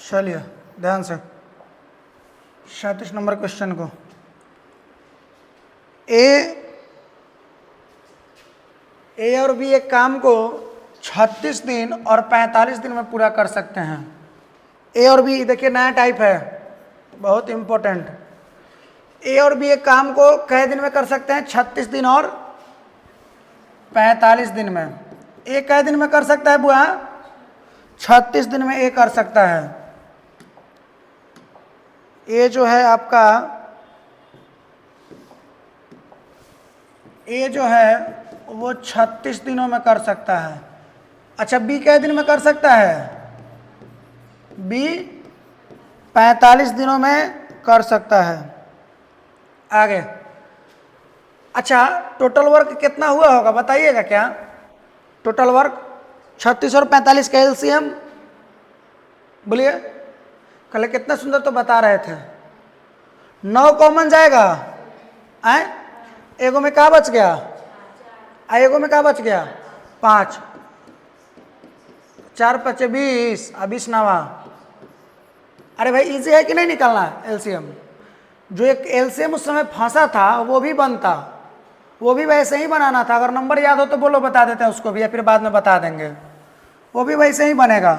चलिए ध्यान से 37 नंबर क्वेश्चन को। ए और बी एक काम को 36 दिन और 45 दिन में पूरा कर सकते हैं। ए और बी देखिए नया टाइप है, बहुत इंपॉर्टेंट। ए और बी एक काम को कै दिन में कर सकते हैं? 36 दिन और 45 दिन में। ए कै दिन में कर सकता है बुआ? 36 दिन में ए कर सकता है। ए जो है आपका, ए जो है वो 36 दिनों में कर सकता है। अच्छा बी कै दिन में कर सकता है? बी 45 दिनों में कर सकता है। आगे अच्छा टोटल वर्क कितना हुआ होगा बताइएगा क्या? टोटल वर्क 36 और 45 का एलसीएम बोलिए। कल कितना सुंदर तो बता रहे थे। 9 कॉमन जाएगा, आए एगो में क्या बच गया? एगो में क्या बच गया? 5, 4 5 20 और 20 नवा। अरे भाई इजी है कि नहीं निकालना एलसीएम? जो एक एलसीएम उस समय फंसा था वो भी बनता, वो भी वैसे ही बनाना था। अगर नंबर याद हो तो बोलो, बता देते हैं उसको भी, या फिर बाद में बता देंगे। वो भी वैसे ही बनेगा।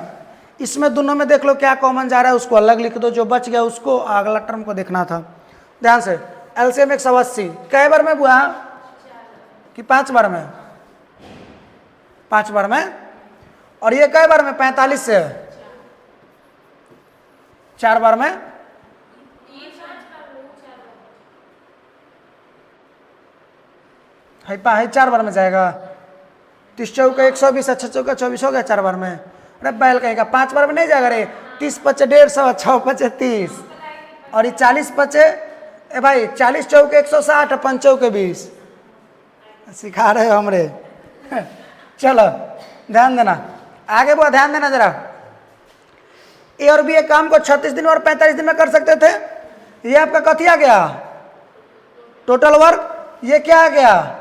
इसमें दोनों में देख लो क्या कॉमन जा रहा है, उसको अलग लिख दो, जो बच गया उसको अगला टर्म को देखना था। ध्यान से एलसीएम 180 कै बार में बुआ? कि 5 बार में? 5 बार में। और ये कै बार में? 45 से 4 बार में। है 4 बार में जाएगा। 30 चौका 120, अच्छा चौका 24 हो गया 4 बार में। अरे बैल कहेगा 5 बार में नहीं जाएगा रे। 30 पचे 150, 6 पचे 30 और ये 40 पचे, ए भाई 40 चौके 160 और 5 चौके 20। सिखा रहे हो हमरे। चलो ध्यान देना, आगे बढ़ो, ध्यान देना जरा। ए और बी एक काम को 36 दिन और 45 दिन में कर सकते थे। ये आपका कथी आ गया? Total work. ये क्या आ गया?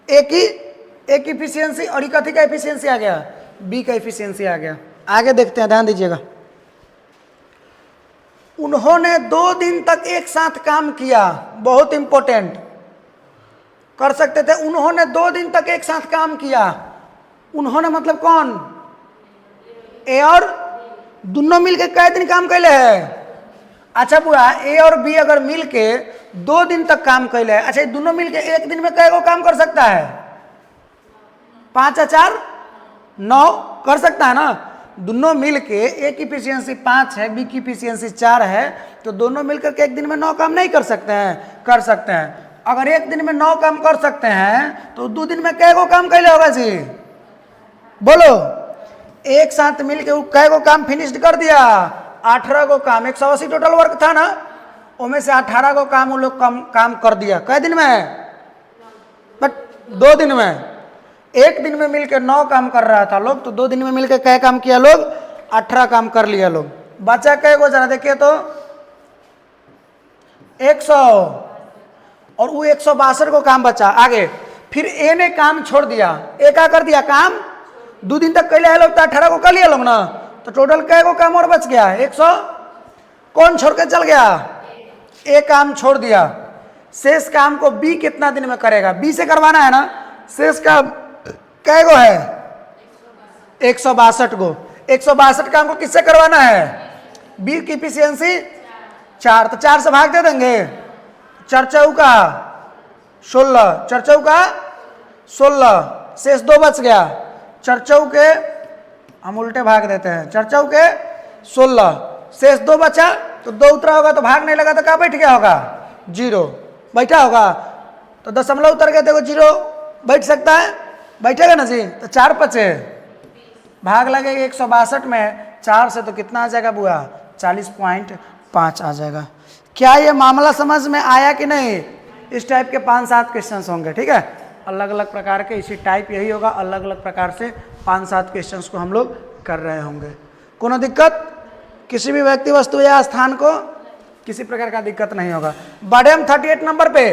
ए की इफिशियंसी। और ये कथी का इफिशियंसी आ गया? बी का इफिशियंसी आ गया। आगे देखते हैं, ध्यान दीजिएगा। उन्होंने 2 दिन तक एक साथ काम किया, बहुत इंपॉर्टेंट। कर सकते थे उन्होंने 2 दिन तक एक साथ काम किया। उन्होंने मतलब कौन? ए और दोनों मिलके कै दिन काम कैले है? अच्छा बुआ ए और बी अगर मिलके 2 दिन तक काम कैले है, अच्छा दोनों मिलके एक दिन में कै गो काम कर सकता है? 5 और 4 9 कर सकता है ना। दोनों मिलके ए की इफिशियंसी 5 है, बी की इफिशियंसी 4 है, तो दोनों मिलकर के एक दिन में 9 काम नहीं कर सकते हैं? कर सकते हैं। अगर एक दिन में 9 काम कर सकते हैं तो 2 दिन में कै गो काम कैले होगा जी? बोलो। एक साथ मिलके वो कै गो काम फिनिश्ड कर दिया? 18 गो काम। 180 टोटल वर्क था ना, उनमें से 18 गो काम वो लोग काम कर दिया। कै दिन में? बट 2 दिन में। एक दिन में मिलकर 9 काम कर रहा था लोग, तो 2 दिन में मिलकर क्या काम किया लोग? 18 काम कर लिया लोग। बचा कै गो जरा देखिए तो? 100 और वो 162 को काम बचा। आगे फिर ए ने काम छोड़ दिया। ए क्या कर दिया? काम 2 दिन तक कैले है लोग, तो 18 को कर लिया लोग ना, तो टोटल कै गो काम और बच गया? 100। कौन छोड़ के चल गया? ए काम छोड़ दिया। शेष काम को बी कितना दिन में करेगा? बी से करवाना है ना। शेष काम कै गो है? 162 गो। 162 काम को किससे करवाना है? बी की इफिशियंसी 4, तो 4 से भाग दे देंगे। 4 चौका 16, 4 चौका 16, शेष 2 बच गया। 4 चौके हम उल्टे भाग देते हैं। 4 चौके 16, शेष 2 बचा, तो 2 उतरा होगा तो भाग नहीं लगा तो क्या बैठ गया होगा? 0 बैठा होगा। तो दशमलव उतर गया, देखो 0 बैठ सकता है, बैठेगा ना जी। तो 4 पचे भाग लगेगा 162 में 4 से, तो कितना आ जाएगा बुआ? 40.5 आ जाएगा। क्या ये मामला समझ में आया कि नहीं? इस टाइप के 5-7 क्वेश्चन होंगे, ठीक है। अलग अलग प्रकार के, इसी टाइप यही होगा, अलग अलग प्रकार से 5-7 क्वेश्चन को हम लोग कर रहे होंगे। कोनो दिक्कत? किसी भी व्यक्ति वस्तु या स्थान को किसी प्रकार का दिक्कत नहीं होगा। बढ़े हम 38 नंबर पे।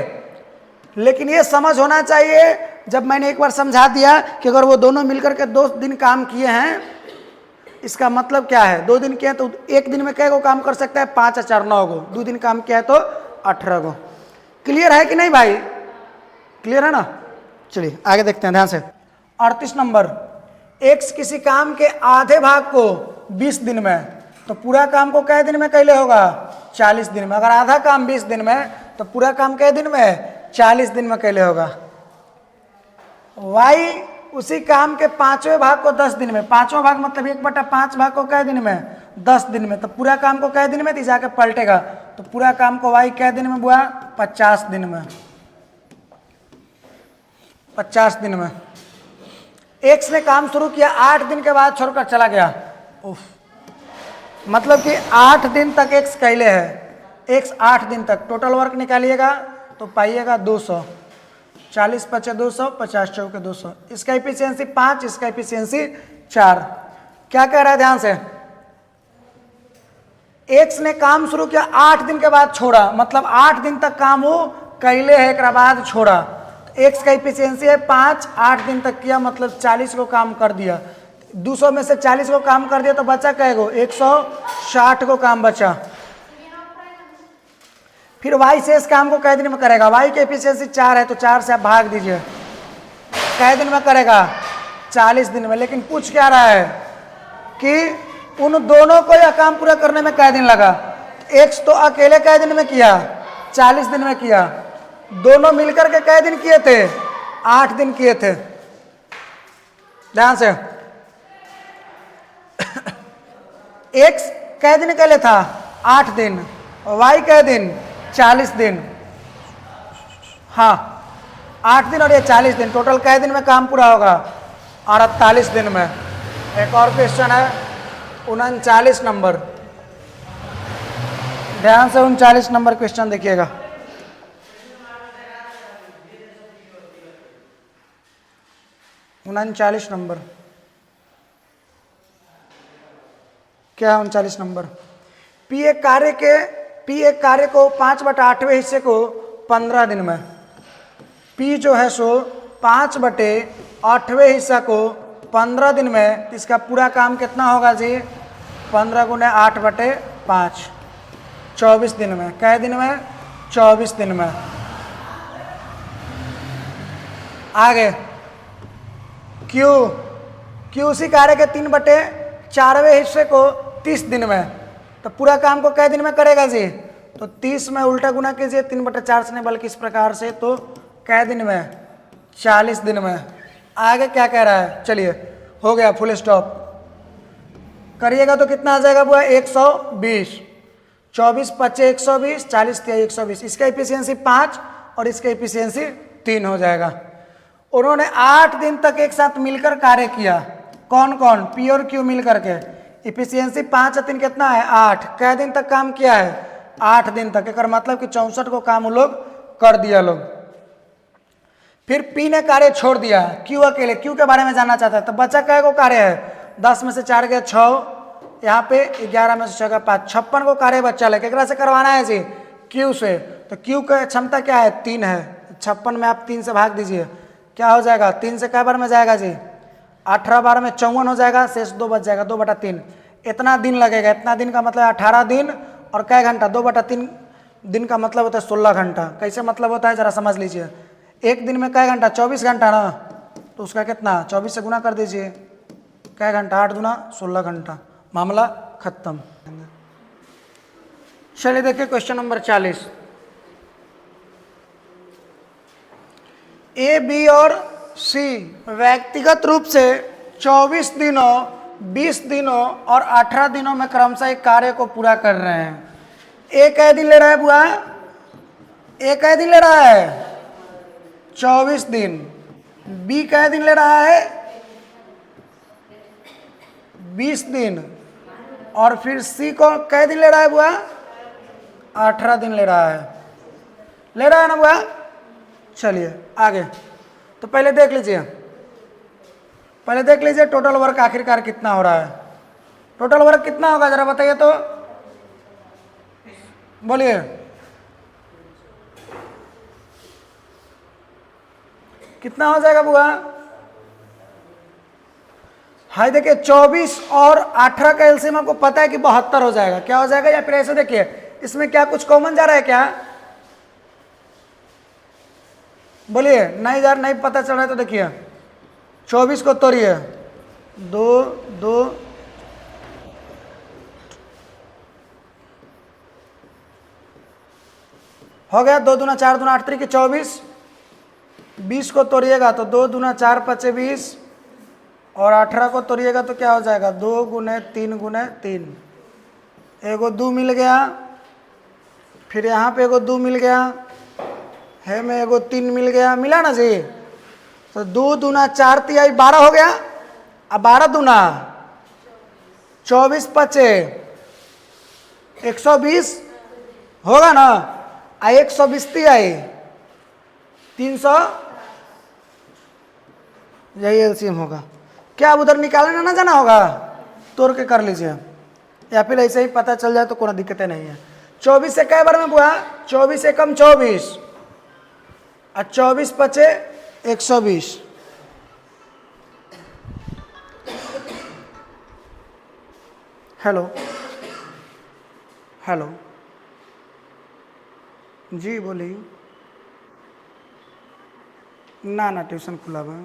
लेकिन ये समझ होना चाहिए, जब मैंने एक बार समझा दिया कि अगर वो दोनों मिलकर के 2 दिन काम किए हैं, इसका मतलब क्या है, 2 दिन किया तो एक दिन में कै गो काम कर सकता है, 5 और 4 9 गो, 2 दिन काम किया है तो 18 गो। क्लियर है कि नहीं भाई, क्लियर है ना। चलिए आगे देखते हैं ध्यान से। 38 नंबर, एक्स किसी काम के आधे भाग को 20 दिन में, तो पूरा काम को कै दिन में कैले होगा, 40 दिन में। अगर आधा काम 20 दिन में तो पूरा काम कै दिन में, 40 दिन में कैले होगा। वाई उसी काम के 5वें भाग को 10 दिन में, 5वां भाग मतलब 1/5 भाग को कै दिन में, 10 दिन में। तो पूरा काम को कै दिन में जाके पलटेगा, तो पूरा काम को वाई कै दिन में बुआ, 50 दिन में, 50 दिन में। एक्स ने काम शुरू किया 8 दिन के बाद छोड़कर चला गया। उफ, मतलब कि 8 दिन तक एक्स कैले है, एक्स 8 दिन तक। टोटल वर्क निकालिएगा तो पाइएगा 200, 40 पचे 200, 50 चौके 200। इसका एफिशिएंसी 5, इसका एफिशिएंसी 4। क्या कह रहा है ध्यान से, एक्स ने काम शुरू किया 8 दिन के बाद छोड़ा, मतलब 8 दिन तक काम वो कैले है, एक बाद छोड़ा। एक्स का एफिशिएंसी है 5, 8 दिन तक किया मतलब 40 को काम कर दिया। 200 में से 40 को काम कर दिया तो बचा कैगो, 160 को काम बचा। फिर वाई से इस काम को कै दिन में करेगा, वाई की एफिशिएंसी 4 है तो 4 से आप भाग दीजिए, कै दिन में करेगा, 40 दिन में। लेकिन पूछ क्या रहा है कि उन दोनों को यह काम पूरा करने में कै दिन लगा। एक्स तो अकेले कै दिन में किया, 40 दिन में किया, दोनों मिलकर के कै दिन किए थे, 8 दिन किए थे। ध्यान से, एक्स कै दिन के लिए था, 8 दिन, वाई कै दिन, 40 दिन। हाँ 8 दिन और ये 40 दिन, टोटल कै दिन में काम पूरा होगा, 48 दिन में। एक और क्वेश्चन है 39 नंबर, ध्यान से 39 नंबर क्वेश्चन देखिएगा। 39 नंबर क्या है 39 नंबर, पी एक कार्य को 5/8वें हिस्से को 15 दिन में, पी जो है सो 5/8वें हिस्सा को 15 दिन में, इसका पूरा काम कितना होगा जी, 15 गुने 8/5, 24 दिन में। कै दिन में, 24 दिन में। आगे क्यू उसी कार्य के 3/4वें हिस्से को 30 दिन में, तो पूरा काम को कै दिन में करेगा जी, तो 30 में उल्टा गुना कीजिए, 3/4 से नहीं बल्कि इस प्रकार से, तो कै दिन में, 40 दिन में। आगे क्या कह रहा है, चलिए हो गया फुल स्टॉप। करिएगा तो कितना आ जाएगा बुआ, 120, 24 पच्चे 120, 40 तिया 120। इसका एफिशिएंसी 5 और इसका एफिशिएंसी 3 हो जाएगा। उन्होंने 8 दिन तक एक साथ मिलकर कार्य किया, कौन कौन, पी और क्यू मिलकर के। इफिशियंसी 5 और 3 कितना है, 8। कै दिन तक काम किया है, 8 दिन तक। एक मतलब कि 64 को काम वो लोग कर दिया लोग। फिर पी ने कार्य छोड़ दिया, क्यू अकेले, क्यू के बारे में जानना चाहता है, तो बचा कै को कार्य है, 10 में से 4 गया 6, यहाँ पे 11 में से 6 का 5, 56 को कार्य बच्चा है। केकरा से करवाना है जी, क्यू से। तो क्यू का क्षमता क्या है, 3 है, 56 में आप 3 से भाग दीजिए, क्या हो जाएगा, 3 से कै बार में जाएगा जी, 18 बार में 54 हो जाएगा, शेष 2 बच जाएगा, 2/3। इतना दिन लगेगा, इतना दिन का मतलब 18 दिन और कै घंटा, 2/3 दिन का मतलब होता है 16 घंटा। कैसे मतलब होता है जरा समझ लीजिए, एक दिन में कै घंटा, 24 घंटा ना, तो उसका कितना, 24 से गुना कर दीजिए, कै घंटा, 8 दूना 16 घंटा, मामला खत्म। चलिए देखिए क्वेश्चन नंबर 40। ए, बी और सी व्यक्तिगत रूप से 24 दिनों, 20 दिनों और 18 दिनों में क्रमशः एक कार्य को पूरा कर रहे हैं। ए कै दिन ले रहा है बुआ, ए कै दिन ले रहा है, 24 दिन। बी कै दिन ले रहा है, 20 दिन। और फिर सी को कै दिन ले रहा है बुआ, 18 दिन ले रहा है, ले रहा है ना बुआ। चलिए आगे, तो पहले देख लीजिए, टोटल वर्क आखिरकार कितना हो रहा है। टोटल वर्क कितना होगा जरा बताइए तो, बोलिए। कितना हो जाएगा बुआ, हाय देखिए 24 और 18 का एलसीएम आपको पता है कि 72 हो जाएगा, क्या हो जाएगा? या फिर ऐसे देखिए इसमें क्या कुछ कॉमन जा रहा है क्या? बोलिए, नहीं जा, नहीं पता चल रहा है तो देखिए 24 को तोड़िए, 2 2 हो गया, 2 दूना 4 दूना 8 3 24, 20 को तोड़िएगा तो 2 दूना 4 5 20 और 18 को तोड़िएगा तो क्या हो जाएगा? 2 गुने 3 गुने 3, एगो 2 मिल गया, फिर यहाँ पे एगो 2 मिल गया है में एगो 3 मिल गया, मिला ना जी? तो 2 दूना 4 तिहाई 12 हो गया, अब 12 दूना 24 पचे 120 होगा ना, 120 तिहाई 300, यही एलसीएम होगा। क्या अब उधर निकालने ना जाना होगा? तोड़ के कर लीजिए, या फिर ऐसे ही पता चल जाए तो कोई दिक्कतें नहीं है। 24 से कई बार में बुआ? 24 एकम 24 और 24 पचे 120। हेलो हेलो जी बोलिए। ना ना ट्यूशन खुला बा।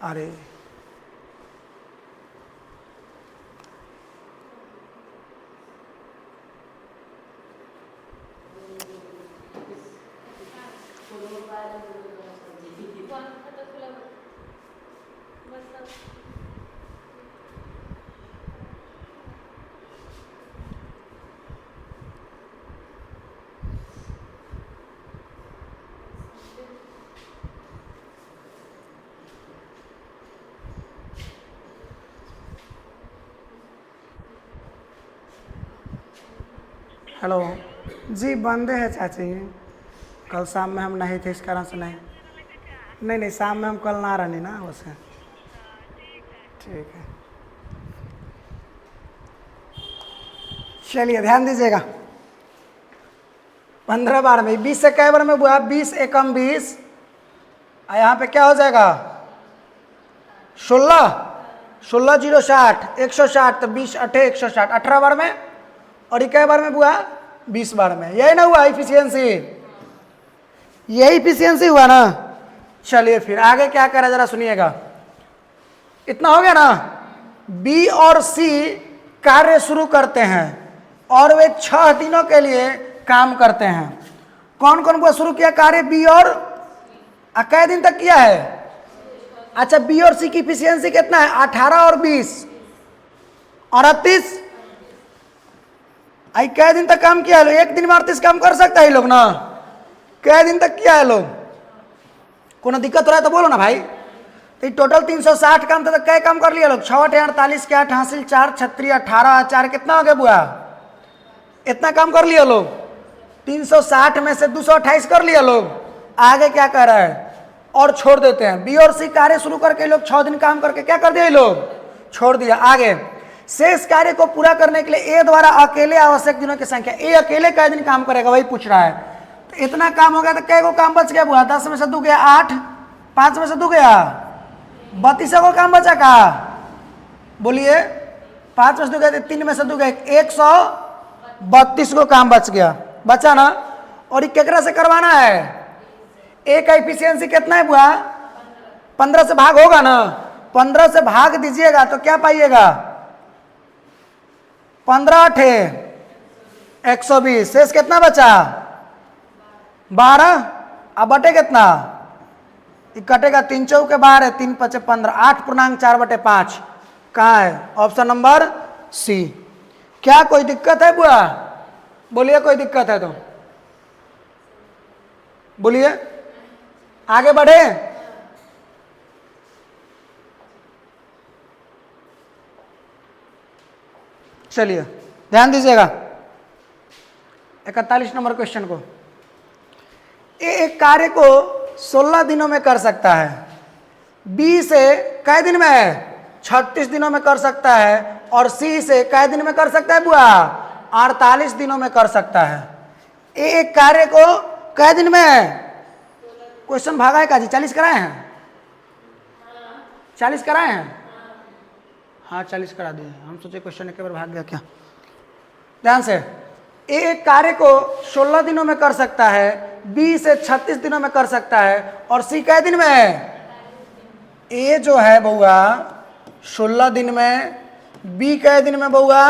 अरे हेलो जी, बंदे हैं चाची, कल शाम में हम नहीं थे इस कारण से नहीं शाम में हम कल ना रहनी ना वैसे। ठीक है, चलिए ध्यान दीजिएगा। 15 बार में 20 से कई बार में बुआ? 20 एकम 20, और यहाँ पे क्या हो जाएगा? 16 16 0 60 160, तो 20 अठे 160, 18 बार में, और कई बार में बुआ? 20 बार में। यही ना हुआ इफिशियंसी? यही इफिशियंसी हुआ ना। चलिए फिर आगे क्या करा जरा सुनिएगा। इतना हो गया ना। बी और सी कार्य शुरू करते हैं और वे 6 दिनों के लिए काम करते हैं। कौन कौन को शुरू किया कार्य? बी और कै दिन तक किया है? अच्छा, बी और सी की इफिशियंसी कितना है? 18 और 20 और 38। आई कै दिन तक काम किया है लोग? एक दिन में 38 काम कर सकता है लोग ना? कै दिन तक किया है लोग? कोनो दिक्कत हो रहा है तो बोलो ना भाई। तो टोटल 360 काम था, तो कै काम कर लिया लोग? 6 8 48 के 8 हासिल 4 36 18 4 कितना हो गया बुआ? इतना काम कर लिया लोग। 360 में से 228 कर लिया लोग। आगे क्या कर रहा है? और छोड़ देते हैं। बी और सी कार्य शुरू करके लोग 6 दिन काम करके क्या कर दिया लोग? छोड़ दिया। आगे शेष कार्य को पूरा करने के लिए ए द्वारा अकेले आवश्यक दिनों की संख्या। ए अकेले कै दिन काम करेगा वही पूछ रहा है। तो इतना काम हो गया तो कै को काम बच गया बुआ? 10 में से 2 गया 8, 5 में से 2 गया 32 को काम बचा का? बोलिए, 5 में से 2 गया, 3 में से 2 गया 132 को काम बच गया। बचा ना। और ये केकरा से करवाना है? ए का इफिशियंसी कितना है बुआ? 15 से भाग होगा ना। 15 से भाग दीजिएगा तो क्या पाइएगा? 15 8 120। शेष कितना बचा? 12। अब बटे कितना? कटेगा 3 चौके 12, 3 5 15, 8.4/5। कहाँ है? Option number C. क्या कोई दिक्कत है बुआ? बोलिए, कोई दिक्कत है तो बोलिए, आगे बढ़े। चलिए ध्यान दीजिएगा 41 नंबर क्वेश्चन को। एक कार्य को 16 दिनों में कर सकता है। बी से कै दिन में? 36 दिनों में कर सकता है। और सी से कै दिन में कर सकता है बुआ? 48 दिनों में कर सकता है। एक कार्य को कै दिन में? क्वेश्चन भागा है का जी? 40 कराए हैं? 40 कराए हैं? हाँ 40 करा दिए। हम सोचे क्वेश्चन एक बार भाग गया क्या। ध्यान से, एक कार्य को 16 दिनों में कर सकता है, बी से 36 दिनों में कर सकता है, और सी कै दिन में? ए जो है बउआ 16 दिन में, बी कै दिन में बउआ?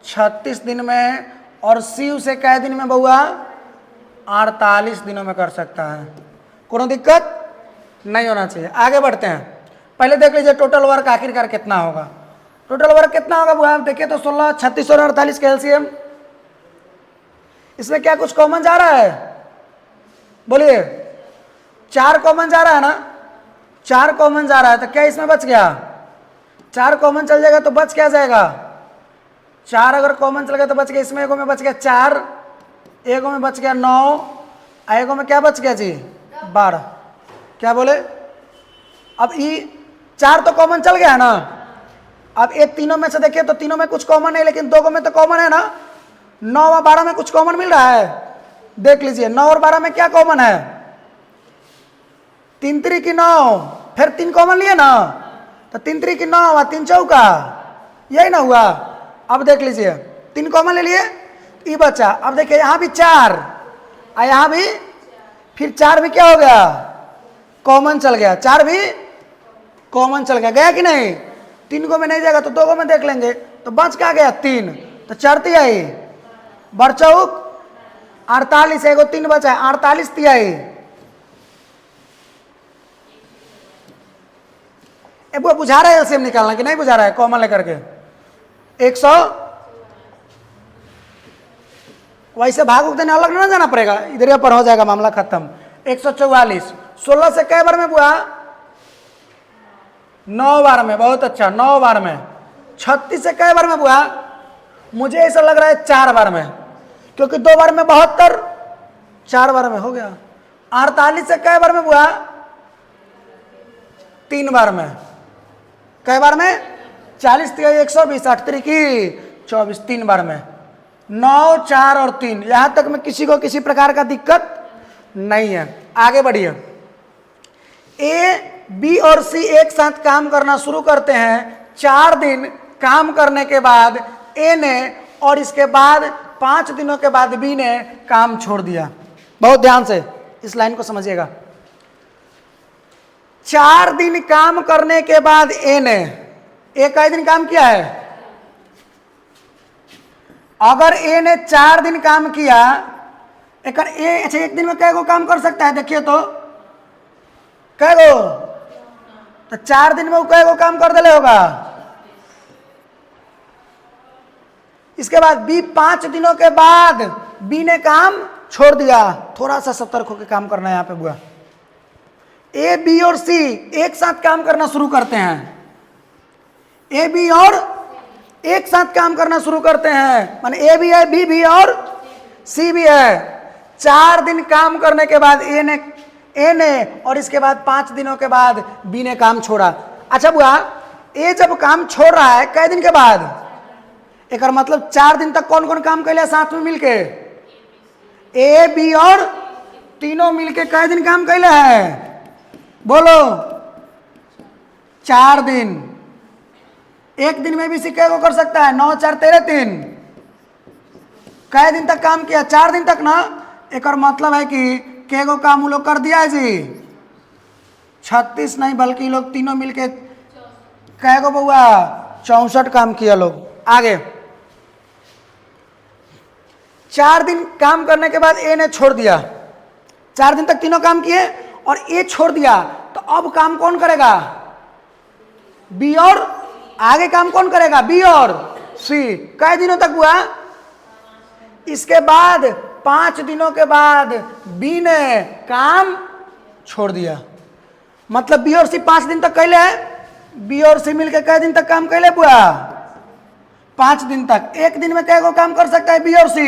36 दिन में, और सी उसे कै दिन में बउआ? 48 दिनों में कर सकता है। कोनो दिक्कत नहीं होना चाहिए। आगे बढ़ते हैं। पहले देख लीजिए टोटल वर्क आखिरकार कितना होगा। टोटल वर्क कितना होगा बउआ? देखिए तो 16, 36 और 48 का एलसीएम। इसमें क्या कुछ कॉमन जा रहा है? बोलिए। 4 कॉमन जा रहा है ना? 4 कॉमन जा रहा है, तो क्या इसमें बच गया? 4 कॉमन चल जाएगा तो बच क्या जाएगा? 4 अगर कॉमन चल गया तो बच गया, इसमें एगो में बच गया 4, एगो में बच गया 9, एगो में क्या बच गया जी? 12। क्या बोले? अब ये 4 तो कॉमन चल गया है ना। अब ये तीनों में से देखिए तो तीनों में कुछ कॉमन है, लेकिन 2 में तो कॉमन है ना। 9 और 12 में कुछ कॉमन मिल रहा है? देख लीजिए 9 और 12 में क्या कॉमन है? 3 3 की 9, फिर 3 कॉमन लिए ना, तो 3 3 की 9 और 3 चौका, यही ना हुआ। अब देख लीजिए 3 कॉमन ले लिए, ये बचा। अब देखिए यहाँ भी 4 और यहाँ भी, फिर 4 भी क्या हो गया? कॉमन चल गया। 4 भी कॉमन चल गया, गया कि नहीं? 3 को में नहीं जाएगा तो 2 को में देख लेंगे, तो बच क्या गया? 3। तो 4 तिहाई बरचौक 48, एगो 3 बचा है, 48 तिहाई। वो बुझा रहा है एलसीएम निकालना कि नहीं बुझा रहा है? कॉमन लेकर के 100, वैसे भाग उग देने अलग ना जाना पड़ेगा, इधर पर हो जाएगा मामला खत्म। 144, 16 से कई बार में बुआ? 9 बार में। बहुत अच्छा, 9 बार में। 36 से कई बार में बुआ? मुझे ऐसा लग रहा है 4 बार में, क्योंकि 2 बार में 72, 4 बार में हो गया। 48 से कई बार में बुआ? 3 बार में। कई बार में? 40 120, 8 की 24, 3 बार में। 9, 4 और 3, यहां तक में किसी को किसी प्रकार का दिक्कत नहीं है। आगे बढ़िए। ए, बी और सी एक साथ काम करना शुरू करते हैं। 4 दिन काम करने के बाद ए ने, और इसके बाद 5 दिनों के बाद बी ने काम छोड़ दिया। बहुत ध्यान से इस लाइन को समझिएगा। 4 दिन काम करने के बाद ए ने, एक कई दिन काम किया है? अगर ए ने 4 दिन काम किया, अच्छा एक दिन में कै गो काम कर सकता है? देखिए तो कै गो? तो 4 दिन में वो कै गो काम कर देले होगा? इसके बाद बी 5 दिनों के बाद बी ने काम छोड़ दिया। थोड़ा सा सतर्क होकर काम करना है यहाँ पे बुआ। ए, बी और सी एक साथ काम करना शुरू करते हैं। ए, बी और एक साथ काम करना शुरू करते हैं, माने ए भी है, बी भी है और सी भी है। 4 दिन काम करने के बाद ए ने और इसके बाद 5 दिनों के बाद बी ने काम छोड़ा। अच्छा बुआ, ए जब काम छोड़ रहा है कई दिन के बाद? एक मतलब 4 दिन तक कौन कौन काम कैले साथ में मिलके? ए, बी और तीनों मिलके कई दिन काम कैले हैं? बोलो। 4 दिन। एक दिन में भी सी कै को कर सकता है? 9, 4, 13, 3। कै दिन तक काम किया? 4 दिन तक ना। एक और मतलब है कि कै को काम लोग कर दिया है जी? 36 नहीं, बल्कि लोग तीनों मिलके कै को बउआ? 64 काम किया लोग। आगे 4 दिन काम करने के बाद ए ने छोड़ दिया। 4 दिन तक तीनों काम किए और ए छोड़ दिया, तो अब काम कौन करेगा? बी और आगे काम कौन करेगा? बी और सी। कई दिनों तक हुआ? इसके बाद 5 दिनों के बाद बी ने काम छोड़ दिया। मतलब बी और सी 5 दिन तक कैले है। बी और सी मिलकर कई दिन तक काम कैले बुआ? 5 दिन तक। एक दिन में कै गो काम कर सकता है बी और सी?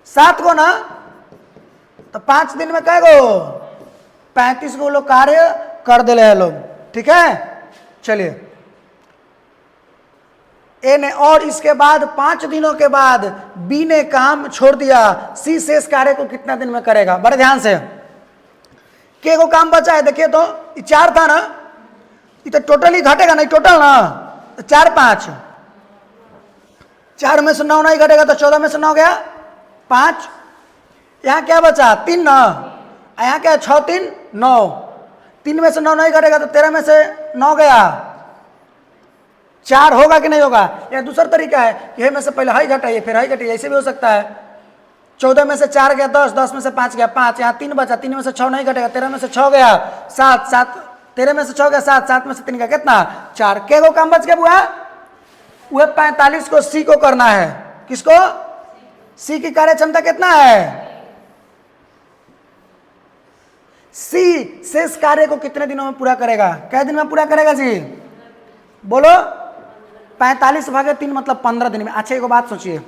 7 गो ना। तो 5 दिन में कै गो? 35 गो लोग कार्य कर दे रहे हैं लोग। ठीक है, चलिए ए ने, और इसके बाद 5 दिनों के बाद बी ने काम छोड़ दिया, सी शेष कार्य को कितना दिन में करेगा? बड़े ध्यान से, के को काम बचा है, देखिए तो 4 था ना, ये तो टोटल ही घटेगा नहीं, टोटल ना, तो 4 5, 4 में से 9 नहीं घटेगा तो 14 में से 9 गया 5, यहाँ क्या बचा 3 ना, यहाँ क्या 6 3 9, 3 में से 9 नहीं घटेगा तो 13 में से 9 गया 4, होगा कि नहीं होगा? यह दूसरा तरीका है कि हे में से पहले हाई घटाइए फिर हाई घटाइए, ऐसे भी हो सकता है। 14 में से 4 गया 10, 10 में से 5 गया 5, यहाँ 3 बचा, 3 में से 6 नहीं घटेगा, 13 में से 6 गया 7, 7 13 में से 6 गया 7, 7 में से 3 गया कितना 4, के को काम बच गया बुआ? वह 45 को सी को करना है, किसको? सी की कार्य क्षमता कितना है? सी शेष कार्य को कितने दिनों में पूरा करेगा? कै दिन में पूरा करेगा जी? बोलो 45 भागे 3 मतलब 15 दिन में। अच्छा एक बात सोचिए,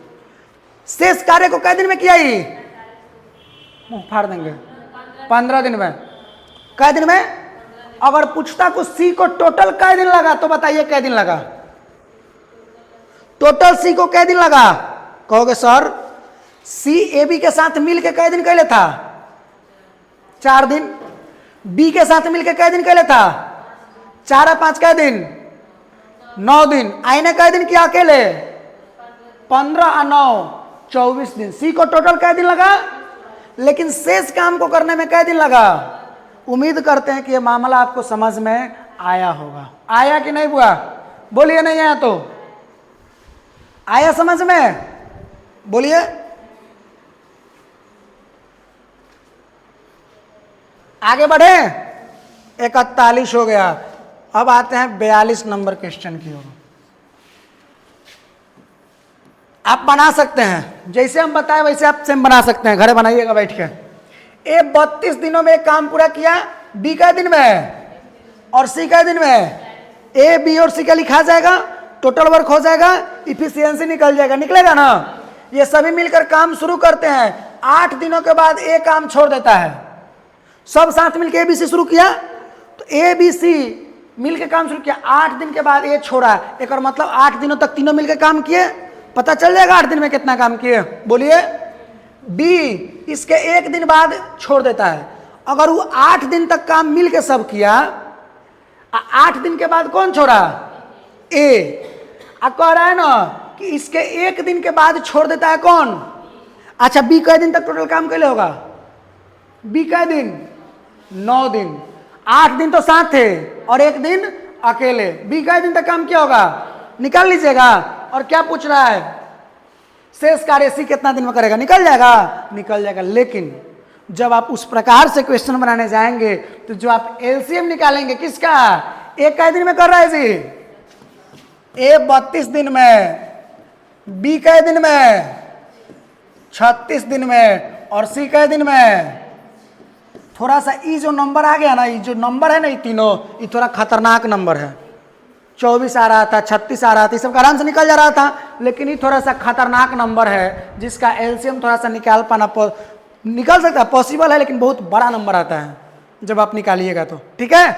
शेष कार्य को कै दिन में किया? ही मुंह फाड़ देंगे 15 दिन में। कै दिन में? अगर पूछता को सी को टोटल कै दिन लगा तो बताइए कै दिन लगा? टोटल सी को कै दिन लगा? कहोगे सर सी ए बी के साथ मिल के कै दिन कैले था? 4 दिन। बी के साथ मिलकर कै दिन कैले था? 4 और 5 कै दिन? 9 दिन। आई ने कै दिन किया अकेले? 15 और 9 24 दिन। सी को टोटल कै दिन लगा? लेकिन शेष काम को करने में कै दिन लगा? उम्मीद करते हैं कि यह मामला आपको समझ में आया होगा। आया कि नहीं बुआ? बोलिए नहीं आया तो आया समझ में? बोलिए। आगे बढ़े, 41 हो गया। अब आते हैं 42 नंबर क्वेश्चन की ओर। आप बना सकते हैं, जैसे हम बताए वैसे आप सेम बना सकते हैं, घर बनाइएगा बैठ के। ए 32 दिनों में काम पूरा किया, बी का दिन में और सी का दिन में। ए बी और सी का लिखा जाएगा, टोटल वर्क हो जाएगा, इफिशियंसी निकल जाएगा, निकलेगा ना। ये सभी मिलकर काम शुरू करते हैं, 8 दिनों के बाद ए काम छोड़ देता है। सब साथ मिलकर ए बी सी शुरू किया तो ए बी सी मिलकर काम शुरू किया, 8 दिन के बाद ए छोड़ा, एक और मतलब 8 दिनों तक तीनों मिलकर काम किए। पता चल जाएगा 8 दिन में कितना काम किए? बोलिए। बी इसके 1 दिन बाद छोड़ देता है। अगर वो 8 दिन तक काम मिलकर सब किया, 8 दिन के बाद कौन छोड़ा? ए। अब कह रहा है ना कि इसके 1 दिन के बाद छोड़ देता है कौन? अच्छा बी कै दिन तक टोटल काम कैले होगा? बी कै दिन? 9 दिन। 8 दिन तो साथ थे और 1 दिन अकेले। बी कै दिन तक काम किया होगा? निकाल लीजिएगा। और क्या पूछ रहा है? शेष कार्य सी कितना दिन में करेगा? निकल जाएगा, निकल जाएगा। लेकिन जब आप उस प्रकार से क्वेश्चन बनाने जाएंगे तो जो आप एलसीएम निकालेंगे किसका? ए कै दिन में कर रहा है जी? ए 32 दिन में, बी कै दिन में? 36 दिन में, और सी कै दिन में? थोड़ा सा ये जो नंबर आ गया ना, ये जो नंबर है ना, ये तीनों, ये थोड़ा खतरनाक नंबर है। 24 आ रहा था, 36 आ रहा था, ये सब आराम से निकल जा रहा था, लेकिन ये थोड़ा सा खतरनाक नंबर है जिसका एलसीएम थोड़ा सा निकाल पाना निकल सकता है, पॉसिबल है, लेकिन बहुत बड़ा नंबर आता है जब आप निकालिएगा तो। ठीक है,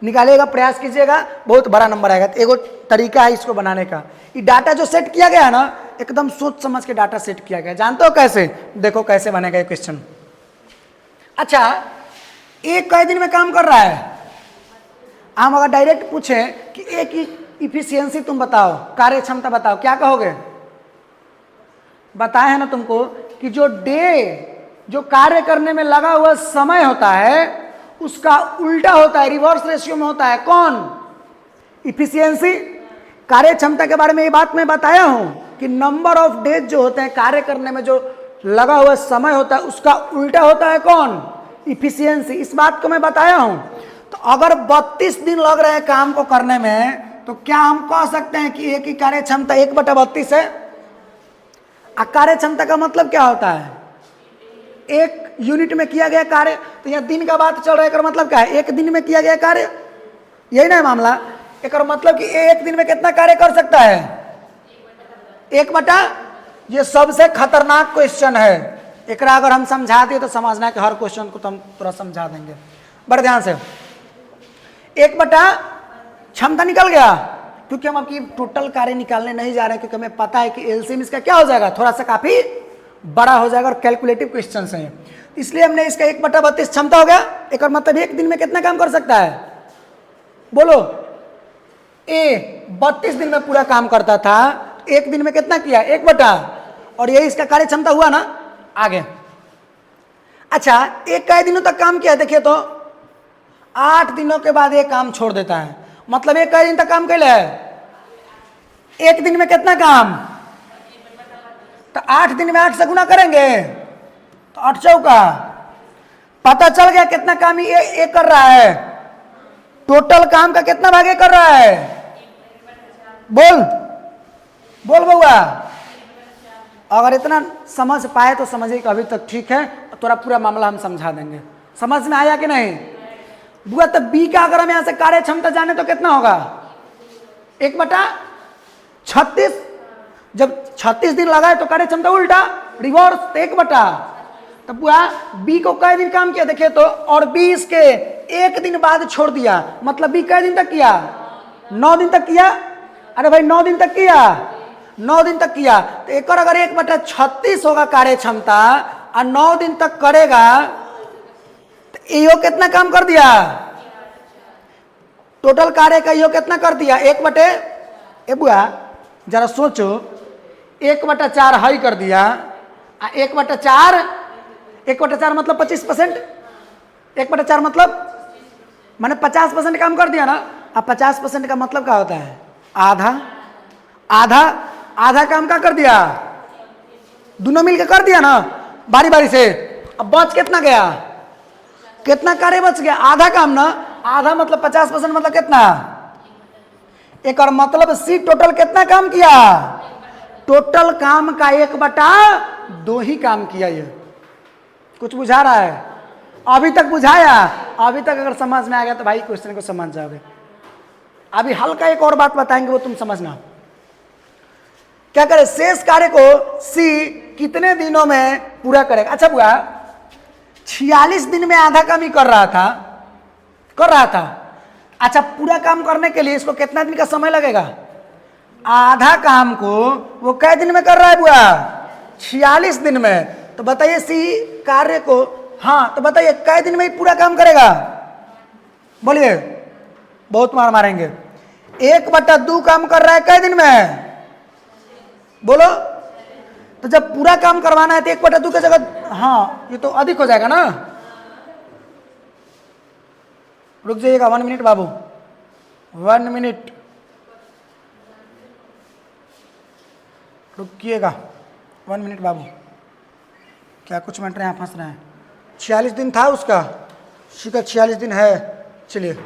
निकालिएगा, प्रयास कीजिएगा, बहुत बड़ा नंबर आएगा। तो एगो तरीका है इसको बनाने का। ये डाटा जो सेट किया गया है ना, एकदम सोच समझ के डाटा सेट किया गया। जानते हो कैसे? देखो कैसे बनेगा ये क्वेश्चन। अच्छा, एक कै दिन में काम कर रहा है? हम अगर डायरेक्ट पूछे कि एक ही इफिशियंसी तुम बताओ, कार्य क्षमता बताओ, क्या कहोगे? बताए है ना तुमको कि जो डे, जो कार्य करने में लगा हुआ समय होता है उसका उल्टा होता है, रिवर्स रेशियो में होता है। कौन? इफिशियंसी। कार्य क्षमता के बारे में ये बात मैं बताया हूं कि नंबर ऑफ डेज जो होते हैं, कार्य करने में जो लगा हुआ समय होता है उसका उल्टा होता है कौन? इफिशियंसी। इस बात को मैं बताया हूं। तो अगर 32 दिन लग रहे हैं काम को करने में, तो क्या हम कह सकते हैं कि एक ही कार्य क्षमता 1/32 है? कार्य क्षमता का मतलब क्या होता है? एक यूनिट में किया गया कार्य। तो यहाँ दिन का बात चल रहा है, मतलब क्या है? एक दिन में किया गया कार्य, यही ना है मामला। एक मतलब कि एक दिन में कितना कार्य कर सकता है? 1/। ये सबसे खतरनाक क्वेश्चन है। एक अगर हम समझा दिए तो समझना है कि हर क्वेश्चन को तो हम पूरा समझा देंगे। बड़े ध्यान से, 1/, क्षमता निकल गया, क्योंकि हम आपकी टोटल कार्य निकालने नहीं जा रहे हैं, क्योंकि हमें पता है कि एलसीएम इसका क्या हो जाएगा, थोड़ा सा काफी बड़ा हो जाएगा और कैलकुलेटिव क्वेश्चन है, इसलिए हमने इसका 1/32 क्षमता हो गया। एक और मतलब एक दिन में कितना काम कर सकता है, बोलो। ए 32 दिन में पूरा काम करता था, एक दिन में कितना किया, 1/, और यही इसका कार्य क्षमता हुआ ना। आगे अच्छा, एक कई दिनों तक काम किया, देखिए तो 8 दिनों के बाद ये काम छोड़ देता है, मतलब एक कई दिन तक काम कैले है, एक दिन में कितना काम, तो 8 दिन में 8 से गुना करेंगे तो 8 चौका, पता चल गया कितना काम ये कर रहा है, टोटल काम का कितना भाग ये कर रहा है, बोल बोल बउआ। अगर इतना समझ पाए तो समझिए कि अभी तक ठीक है, थोड़ा पूरा मामला हम समझा देंगे। समझ में आया कि नहीं बुआ? तो बी का अगर हम यहां से कार्य क्षमता जाने तो कितना होगा, 1/36। जब 36 दिन लगा है तो कार्य क्षमता उल्टा रिवर्स, तो 1/। तो बुआ बी को कई दिन काम किया, देखिए तो, और बी इसके एक दिन बाद छोड़ दिया, मतलब बी कई दिन तक किया, 9 दिन तक किया। अरे भाई 9 दिन तक किया, 9 दिन तक किया, तो एक और अगर 1/36 होगा कार्य क्षमता और 9 दिन तक करेगा, तो यो कितना काम कर दिया, टोटल कार्य का यो कितना कर दिया, 1/, बुआ जरा सोचो, 1/4 हाई कर दिया, 1/4 मतलब 25%, 1/4 मतलब मैंने 50% काम कर दिया ना। अब 50% का मतलब क्या होता है, आधा, आधा आधा काम का कर दिया, दोनों मिलकर कर दिया ना बारी बारी से। अब बच कितना गया, कितना कार्य बच गया, आधा काम ना, आधा मतलब 50% मतलब कितना, एक और मतलब सी टोटल कितना काम किया, टोटल काम का 1/2 ही काम किया। ये कुछ बुझा रहा है, अभी तक बुझाया, अभी तक अगर समझ में आ गया तो भाई क्वेश्चन को समझ जाओगे। अभी हल्का एक और बात बताएंगे, वो तुम समझना। क्या करे, शेष कार्य को सी कितने दिनों में पूरा करेगा। अच्छा बुआ 46 दिन में आधा काम ही कर रहा था। अच्छा पूरा काम करने के लिए इसको कितना दिन का समय लगेगा, आधा काम को वो कै दिन में कर रहा है बुआ, 46 दिन में। तो बताइए सी कार्य को, हाँ तो बताइए कै दिन में ही पूरा काम करेगा, बोलिए, बहुत मार मारेंगे। 1/2 काम कर रहा है कै दिन में, बोलो। तो जब पूरा काम करवाना है तो 1/2 की जगह, हाँ ये तो अधिक हो जाएगा ना। रुक जाइएगा 1 मिनट बाबू, 1 मिनट रुकिएगा, 1 मिनट बाबू। क्या कुछ मिनट यहाँ फंस रहे हैं, 46 दिन था उसका, शिका 46 दिन है, चलिए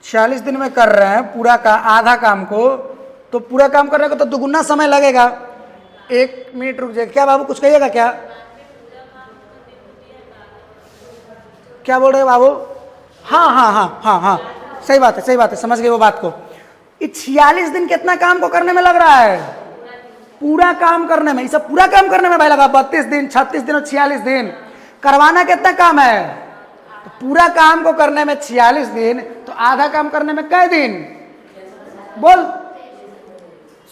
46 दिन में कर रहे हैं पूरा का आधा काम को, तो पूरा काम करने को तो दुगुना समय लगेगा। 1 मिनट रुक जाइए, क्या बाबू कुछ कहिएगा क्या, क्या बोल रहे हैं बाबू? हाँ, सही बात है, समझ गए वो बात को। 46 दिन कितना काम को करने में लग रहा है, पूरा काम करने में, इसे पूरा काम करने में भाई लगा 32 दिन, 36 दिन और 46 दिन। करवाना कितना काम है, तो पूरा काम को करने में 46 दिन, तो आधा काम करने में कै दिन, बोल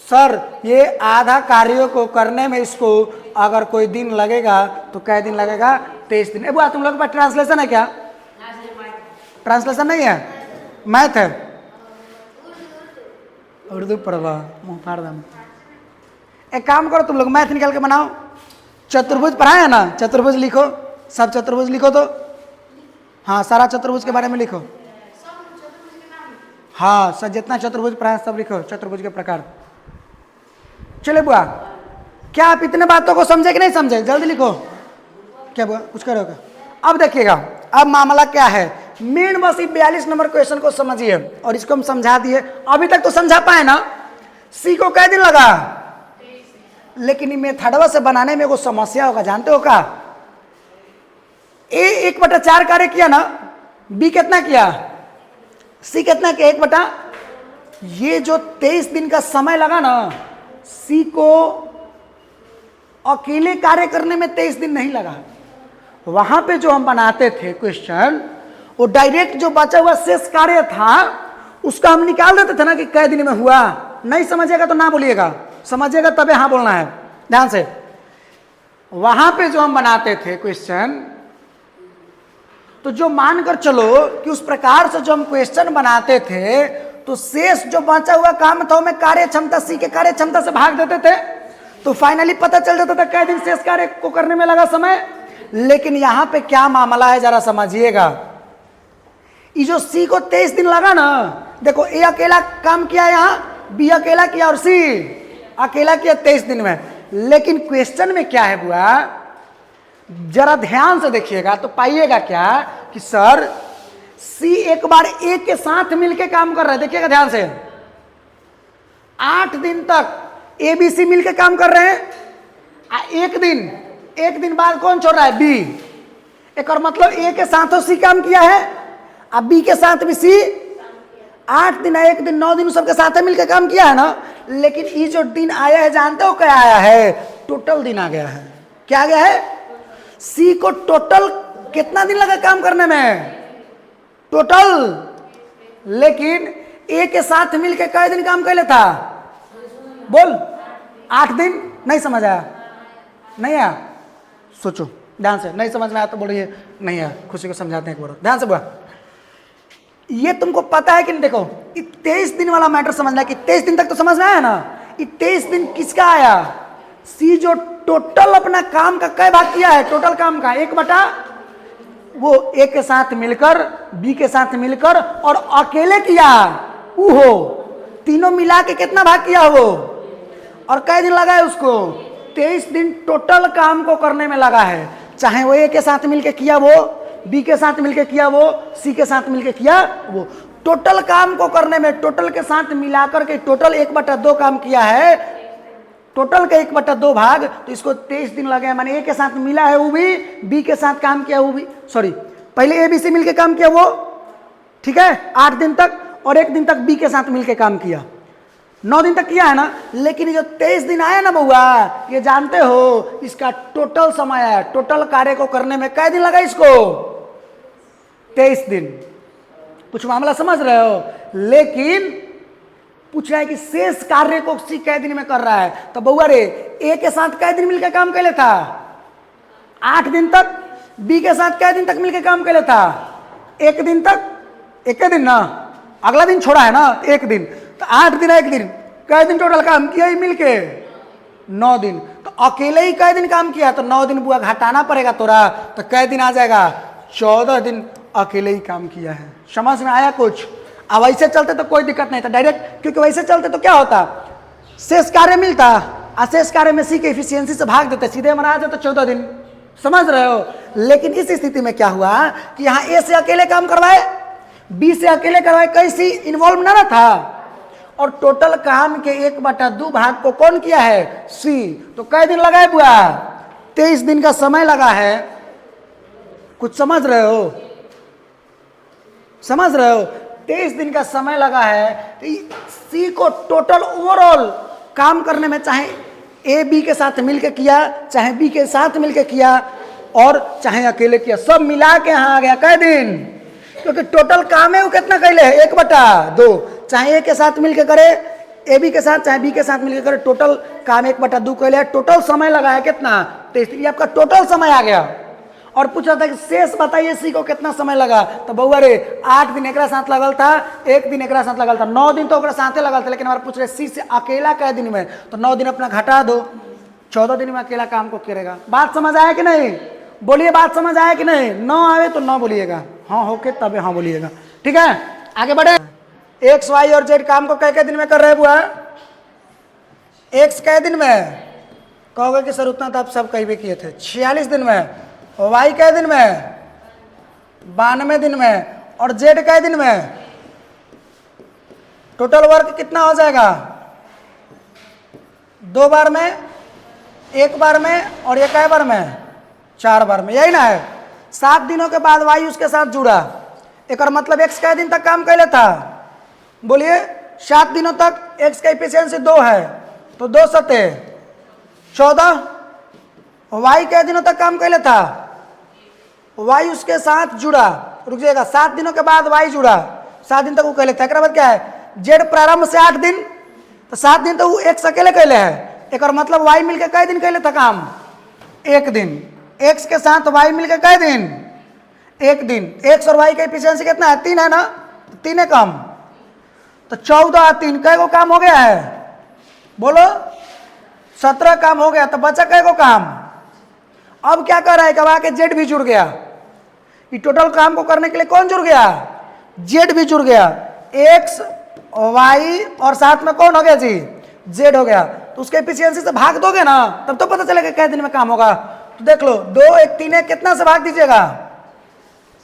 सर। ये आधा कार्यों को करने में इसको अगर कोई दिन लगेगा तो कै दिन लगेगा, 23 दिन। बुआ तुम लोग के पास ट्रांसलेशन है क्या, ट्रांसलेशन नहीं है, मैथ है, उर्दू पढ़वा मुँह फाड़ दम। एक काम करो तुम लोग मैथ निकाल के बनाओ, चतुर्भुज पढ़ाए है ना, चतुर्भुज लिखो, सब चतुर्भुज लिखो तो, हाँ सारा चतुर्भुज के बारे में लिखो, हाँ सब जितना चतुर्भुज पढ़ाए सब लिखो, चतुर्भुज के प्रकार। चले बुआ क्या आप इतने बातों को समझे कि नहीं समझे, जल्दी लिखो। क्या बुआ कुछ करोगे? अब देखिएगा अब मामला क्या है, मेन बस 42 नंबर क्वेश्चन को समझिए, और इसको हम समझा दिए, अभी तक तो समझा पाए ना। सी को कै दिन लगा, लेकिन मेथडवा से बनाने में वो समस्या होगा, जानते हो क्या? ए 1/4 कार्य किया ना, बी कितना किया, सी कितना किया, 1/। ये जो 23 दिन का समय लगा ना, सी को अकेले कार्य करने में 23 दिन नहीं लगा। वहां पे जो हम बनाते थे क्वेश्चन, वो डायरेक्ट जो बचा हुआ शेष कार्य था उसको हम निकाल देते थे ना कि कै दिन में हुआ। नहीं समझिएगा तो ना बोलिएगा, समझिएगा तबे हाँ बोलना है। ध्यान से, वहां पे जो हम बनाते थे क्वेश्चन, तो जो मानकर चलो कि उस प्रकार से जो हम क्वेश्चन बनाते थे, तो शेष जो बचा हुआ काम था मैं कार्य क्षमता सी के कार्य क्षमता से भाग देते थे, तो फाइनली पता चल जाता था कै दिन शेष कार्य को करने में लगा समय। लेकिन यहां पे क्या मामला है जरा समझिएगा। ये जो सी को 23 दिन लगा ना, देखो ए अकेला काम किया, यहां बी अकेला किया और सी अकेला किया 23 दिन में। लेकिन क्वेश्चन में क्या है बुआ, जरा ध्यान से देखिएगा तो पाइएगा क्या कि सर सी एक बार ए के साथ मिलके काम कर रहा है। देखिएगा ध्यान से, 8 दिन तक ए बी सी मिलके काम कर रहे हैं। एक दिन बाद कौन छोड़ रहा है, बी। एक और मतलब ए के साथ सी काम किया है, अब बी के साथ भी सी 8 दिन, 1 दिन, 9 दिन सबके साथ मिलकर काम किया है ना। लेकिन ये जो दिन आया है जानते हो क्या आया है, टोटल दिन आ गया है। क्या आ गया है, सी को टोटल कितना दिन लगा काम करने में, टोटल। लेकिन ए के साथ मिलकर कई दिन काम कर लेता, बोल 8 दिन। नहीं समझ आया, नहीं आया, सोचो ध्यान से। नहीं समझ में आया तो बोलिए नहीं आया, खुशी को समझाते हैं एक बार ध्यान से। बुआ ये तुमको पता है कि नहीं, देखो 23 दिन वाला मैटर समझना है कि 23 दिन तक तो समझ में आया ना। 23 दिन किसका आया, सी जो टोटल अपना काम का कई भाग किया है, टोटल काम का 1/, वो ए के साथ मिलकर, बी के साथ मिलकर और अकेले किया वो हो, तीनों मिला के कितना भाग किया वो, और कई दिन लगा है उसको, 23 दिन टोटल काम को करने में लगा है। चाहे वो ए के साथ मिलके किया वो, बी के साथ मिलके किया वो, सी के साथ मिलके किया वो, टोटल काम को करने में टोटल के साथ मिलाकर के टोटल 1/2 काम किया है, टोटल का 1/2 भाग। तो इसको 23 दिन लगे हैं, माने ए के साथ मिला है वो भी, बी के साथ काम किया वो भी, सॉरी पहले ए बी सी मिलके काम किया वो, ठीक है 8 दिन तक, और 1 दिन तक बी के साथ मिलके काम किया, 9 दिन तक किया है ना। लेकिन ये जो 23 दिन आया ना बउआ, ये जानते हो इसका टोटल समय है, टोटल कार्य को करने में कै दिन लगा इसको, 23 दिन। कुछ मामला समझ रहे हो। लेकिन पूछ रहा है कि शेष कार्य को सी कै दिन में कर रहा है, तो बउआ रे ए के साथ कै दिन मिलकर काम कर लेता, 8 दिन तक, बी के साथ कै दिन तक मिलकर काम कर लेता, 1 दिन तक, 1 दिन ना, अगला दिन छोड़ा है ना 1 दिन, तो 8 दिन 1 दिन, कै दिन टोटल काम किया ही मिलके, 9 दिन। तो अकेले ही कै दिन काम किया, तो 9 दिन बुआ घटाना पड़ेगा तोरा, तो कै दिन आ जाएगा, 14 दिन अकेले ही काम किया है। समझ में आया कुछ। अब वैसे चलते तो कोई दिक्कत नहीं था डायरेक्ट, क्योंकि वैसे चलते तो क्या होता, शेष कार्य मिलता, अशेष कार्य में सी के एफिशिएंसी से भाग देते, सीधे मना जाते तो 14 दिन। समझ रहे हो। लेकिन इस स्थिति में क्या हुआ कि यहाँ ए से अकेले काम करवाए, बी से अकेले करवाए, कहीं सी इन्वॉल्व ना था, और टोटल काम के 1/2 भाग को कौन किया है, सी। तो कई दिन लगाए बुआ, 23 दिन का समय लगा है। कुछ समझ रहे हो, समझ रहे हो, 23 दिन का समय लगा है। तो सी को टोटल ओवरऑल काम करने में, चाहे ए बी के साथ मिलके किया, चाहे बी के साथ मिलके किया, और चाहे अकेले किया, सब मिला के यहाँ आ गया कै दिन, क्योंकि टोटल काम है वो कितना कैले है, 1/2। चाहे ए के साथ मिलके करे, ए बी के साथ, चाहे बी के साथ मिलके करे, टोटल काम 1/2 कैले है। टोटल समय लगा है कितना, 23। ये आपका टोटल समय आ गया। और पूछा था कि शेष बताइए सी को कितना समय लगा, तो बउआ रे 8 दिन एक साथ लगल था, 1 दिन एक साथ लगल था, 9 दिन तो साथे लगल था। लेकिन हमारे पूछ रहे सी से अकेला कै दिन में, तो 9 दिन अपना घटा दो, 14 दिन में अकेला काम को करेगा। बात समझ आया कि नहीं, बोलिए बात समझ आया कि नहीं। 9 आवे तो 9 बोलिएगा, हाँ होके तबे हाँ बोलिएगा, ठीक है। आगे बढ़े। एक्स वाई और जेड काम को कै दिन में कर रहे बुआ, एक्स कै दिन में, कहोगे कि सर उतना तो आप सब कहीं भी किए थे, 46 दिन में। वाई कै दिन में, 92 दिन में। और जेड कै दिन में, टोटल वर्क कितना हो जाएगा, 2 बार में, 1 बार में, और 1 बार में, 4 बार में, यही ना है। 7 दिनों के बाद वाई उसके साथ जुड़ा, एक और मतलब एक्स कै दिन तक काम कैले था, बोलिए 7 दिनों तक एक्स का एफिशिएंसी 2 है, तो 2 सते 14। वाई कै दिनों तक काम कैले था, वाई उसके साथ जुड़ा, रुक जाएगा, 7 दिनों के बाद वाई जुड़ा, 7 दिन तक वो कैले था। एक बाद क्या है, जेड प्रारंभ से 8 दिन, तो 7 दिन तो वो एक्स अकेले कैले है। एक और मतलब वाई मिलके कई दिन कैले था काम, 1 दिन। एक्स के साथ वाई मिलके कई दिन, 1 दिन। एक्स और वाई का एफिशिएंसी कितना है, 3 है ना, 3 है काम, तो 14 3 कै गो काम हो गया है, बोलो 17 काम हो गया। तो बचा कै गो काम। अब क्या कर रहा है, कब आके जेड भी जुड़ गया। ये टोटल काम को करने के लिए कौन जुड़ गया, जेड भी जुड़ गया। एक्स वाई और साथ में कौन हो गया जी, जेड हो गया। तो उसके एफिशिएंसी से भाग दोगे ना, तब तो पता चलेगा कितने दिन में काम होगा। तो देख लो 2 1 3 1 कितना से भाग दीजिएगा,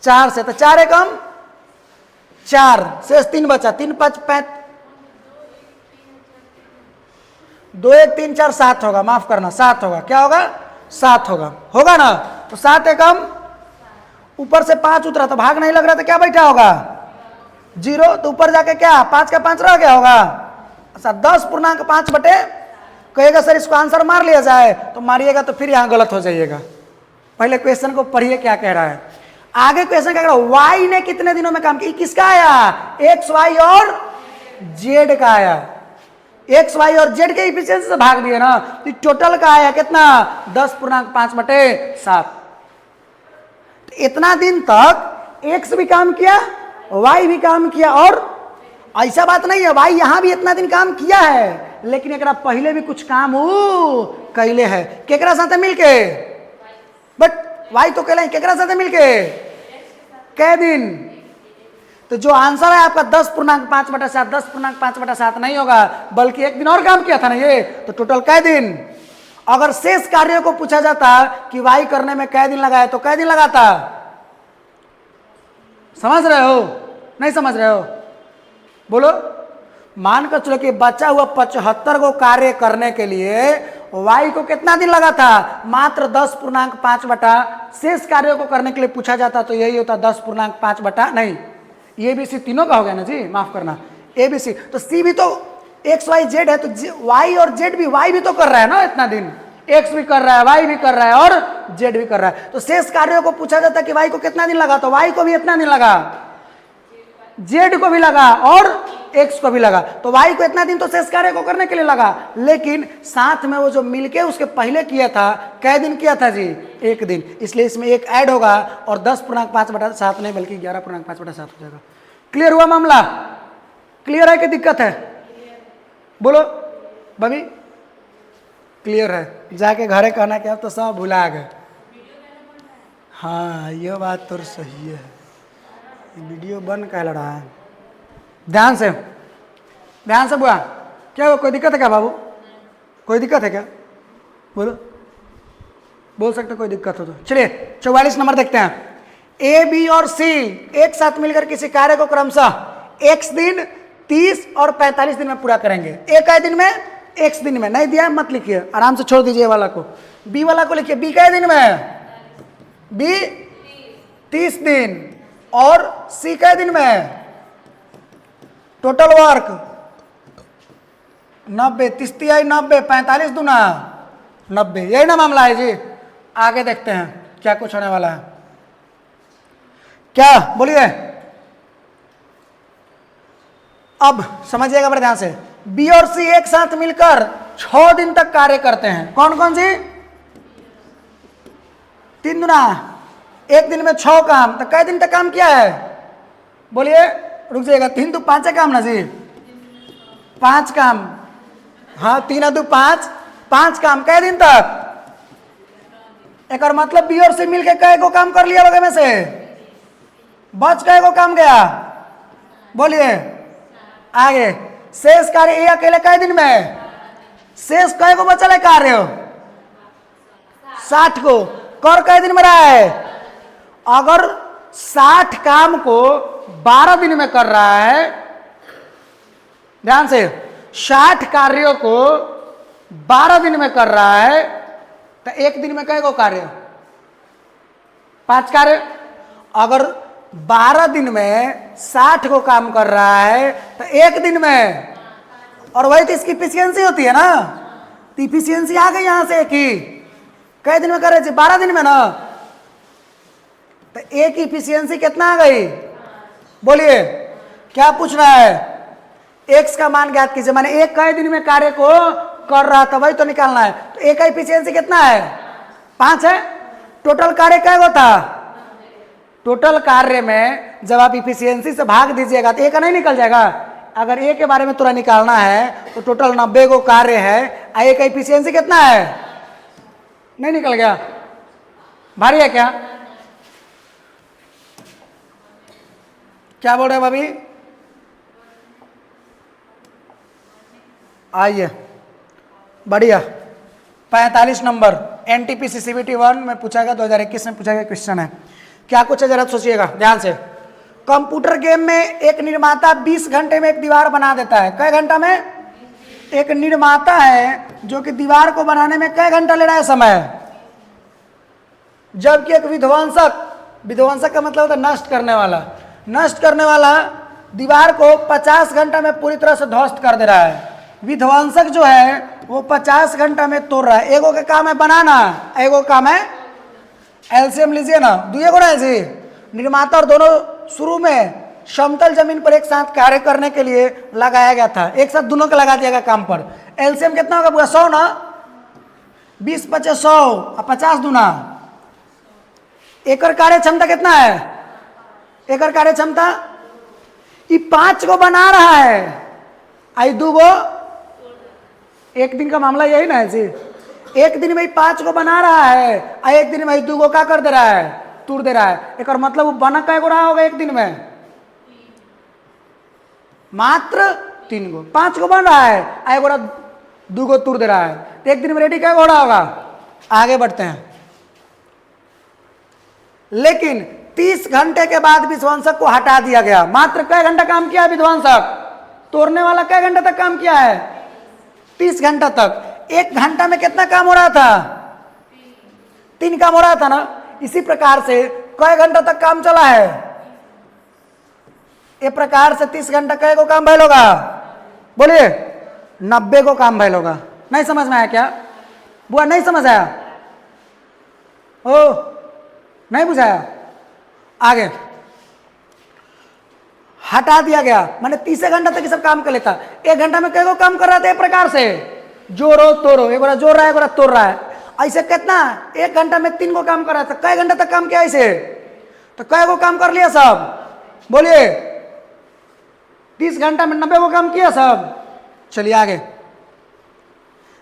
4 से, तो 4 एकम 4 शेष 3 बचा, 3 5 5 2 1 3 4 7 होगा, माफ करना 7 होगा। क्या होगा, 7 होगा, होगा ना। तो 7 एकम ऊपर से 5 उतरा तो भाग नहीं लग रहा, तो क्या बैठा होगा 0। तो ऊपर जाके क्या 5 का 5 रह गया होगा। अच्छा 10.5 बटे, कहेगा सर इसको आंसर मार लिया जाए, तो मारिएगा तो फिर यहाँ गलत हो जाइएगा। पहले क्वेश्चन को पढ़िए क्या कह रहा है। आगे क्वेश्चन क्या कह रहा है, वाई ने कितने दिनों में काम किया। किसका आया, एक्स वाई और जेड का आया। एक्स वाई और जेड के इफिशिएंसी से भाग दिए ना, तो टोटल का आया कितना 10.5 बटे 7। इतना दिन तक एक्स भी काम किया, वाई भी काम किया, और ऐसा बात नहीं है वाई यहां भी इतना दिन काम किया है, लेकिन एक पहले भी कुछ काम कैले है। केकरा साथ मिलके, बट वाई तो कहले केकरा साथ मिलके, कै दिन। तो जो आंसर है आपका 10.5 बटा 7, 10.5 बटा 7 नहीं होगा, बल्कि 1 दिन और काम किया था ना ये, तो टोटल कै दिन। अगर शेष कार्यों को पूछा जाता कि वाई करने में कै दिन लगाया, तो कै दिन लगाता। समझ रहे हो, नहीं समझ रहे हो, बोलो। मानकर चलो कि बचा हुआ 75 को कार्य करने के लिए वाई को कितना दिन लगा था, मात्र 10.5 बटा। शेष कार्यों को करने के लिए पूछा जाता तो यही होता 10.5 बटा, नहीं ए बी सी तीनों का हो गया ना जी, माफ करना, ए बी सी। तो सी भी तो एक्स वाई जेड है, तो वाई और जेड भी, वाई भी तो कर रहा है ना इतना दिन, एक्स भी कर रहा है, वाई भी कर रहा है और जेड भी कर रहा है। तो शेष कार्यों को पूछा जाता कि वाई को कितना दिन लगा, तो वाई को भी इतना दिन लगा, जेड को भी लगा और एक्स को भी लगा। तो वाई को इतना दिन तो शेष कार्य को करने के लिए लगा, लेकिन साथ में वो जो मिलके उसके पहले किया था, कै दिन किया था जी, 1 दिन। इसलिए इसमें 1 ऐड होगा और 10.5 बटा 7 नहीं बल्कि 11.5 बटा 7 हो जाएगा। क्लियर हुआ मामला, क्लियर है कि दिक्कत है, बोलो बबी। क्लियर है, जाके घरे कहना कि अब तो सब भुला गए। हाँ ये बात तो सही है, वीडियो बंद कर रहा है। ध्यान से बुआ, क्या हो, कोई दिक्कत है क्या बाबू, कोई दिक्कत है क्या, बोलो, बोल सकते कोई दिक्कत हो तो। चलिए 44 नंबर देखते हैं। ए बी और सी एक साथ मिलकर किसी कार्य को क्रमशः x दिन, 30 और 45 दिन में पूरा करेंगे। ए कै दिन में, x दिन में। नहीं दिया मत लिखिए, आराम से छोड़ दीजिए वाला को। बी वाला को लिखिए, बी कै दिन में, बी 30 दिन और सी कै दिन में। टोटल वर्क 90, 30 आई 90, 45 दूना 90, यही ना मामला है जी। आगे देखते हैं क्या कुछ होने वाला है, क्या बोलिए। अब समझिएगा बड़े ध्यान से, बी और सी एक साथ मिलकर 6 दिन तक कार्य करते हैं। कौन कौन सी, 3 दूना 1 दिन में 6 काम, तो कै दिन तक काम किया है, बोलिए। रुक जाइएगा, 3 2 5 काम ना जी, 5 काम। हाँ 3 2 5, 5 काम कै दिन तक। एक और मतलब बी और सी मिलके कै को काम कर लिया लोगे में से, बच कै को काम गया, बोलिए। आगे शेष कार्य ए अकेले कै दिन में, शेष कै को बचल है कार्य, 60 को। कर कै दिन में रहा है, अगर 60 काम को 12 दिन में कर रहा है, ध्यान से, 60 कार्यों को 12 दिन में कर रहा है, तो 1 दिन में कै को कार्य, 5 कार्य। अगर 12 दिन में 60 को काम कर रहा है तो 1 दिन में, और वही तो इसकी इफिशियंसी होती है ना, तो इफिशियंसी आ गई यहां से कि कै दिन में कर रहे थे, 12 दिन में ना, तो एक इफिशियंसी कितना आ गई, बोलिए। क्या पूछ रहा है? एक्स का मान ज्ञात कीजिए, माने एक कई दिन में कार्य को कर रहा था वही तो निकालना है। तो एक का इफिशियंसी कितना है? 5 है। टोटल कार्य क्या होता? टोटल कार्य में जब आप इफिशियंसी से भाग दीजिएगा तो एक का नहीं निकल जाएगा। अगर ए के बारे में तुरंत निकालना है तो टोटल 90 को कार्य है, ए का इफिशियंसी कितना है? नहीं निकल गया? भारी है क्या? क्या बोल रहे हैं भाभी? आइए, बढ़िया। 45 नंबर एनटीपीसी सीबीटी 1 में पूछा गया, 2021 में पूछा गया क्वेश्चन है। क्या कुछ है जरा सोचिएगा ध्यान से। कंप्यूटर गेम में एक निर्माता 20 घंटे में एक दीवार बना देता है। कई घंटा में? एक निर्माता है जो कि दीवार को बनाने में कई घंटा ले रहा है समय, जबकि एक विध्वंसक, विध्वंसक का मतलब होता है नष्ट करने वाला, नष्ट करने वाला दीवार को 50 घंटा में पूरी तरह से ध्वस्त कर दे रहा है। विध्वंसक जो है वो 50 घंटा में तोड़ रहा है। एगो का काम है बनाना, एगो काम है एलसीएम लीजिए ना, दुए को ना ऐसे निर्माता और दोनों शुरू में समतल जमीन पर एक साथ कार्य करने के लिए लगाया गया था। एक साथ दोनों को लगा दिया गया काम पर। एलसीएम कितना होगा पूरा? 100 ना, 20 25 100 और 50 दूना। एकड़ कार्य क्षमता कितना है? एकड़ कार्य क्षमता ये 5 को बना रहा है, आई 2 को, एक दिन का मामला यही ना है जी। एक दिन में 5 को बना रहा है, एक दिन में 2 को क्या कर दे रहा है? तोड़ दे रहा है। एक और मतलब वो बना कै को रहा होगा एक दिन में? मात्र 3 को। 5 को बन रहा है, एक और 2 को तोड़ दे रहा है, तो एक दिन में रेडी कै को रहा होगा? आगे बढ़ते हैं। लेकिन 30 घंटे के बाद विध्वंसक को हटा दिया गया। मात्र कै घंटा काम किया है विध्वंसक? तोड़ने वाला कै घंटा तक काम किया है? 30 घंटा तक। एक घंटा में कितना काम हो रहा था? 3 काम हो रहा था ना। इसी प्रकार से कई घंटा तक काम चला है? इस प्रकार से 30 घंटा कै को काम भैल होगा? बोलिए 90 को काम भैल होगा। नहीं समझ में आया क्या बुआ? नहीं समझ आया? ओ नहीं बुझाया? आगे हटा दिया गया, माने 30 घंटा तक ये सब काम कर लेता। 1 घंटा में कै को काम कर रहा था? एक प्रकार से जोड़ो तोड़ो, एक बार जोड़ रहा है, एक बार तोड़ रहा है। ऐसे कितना? 1 घंटा में 3 को काम कर रहा था। कई घंटा तक काम किया ऐसे? तो कै को काम कर लिया सब? बोलिए 30 घंटा में 90 को काम किया सब। चलिए आगे।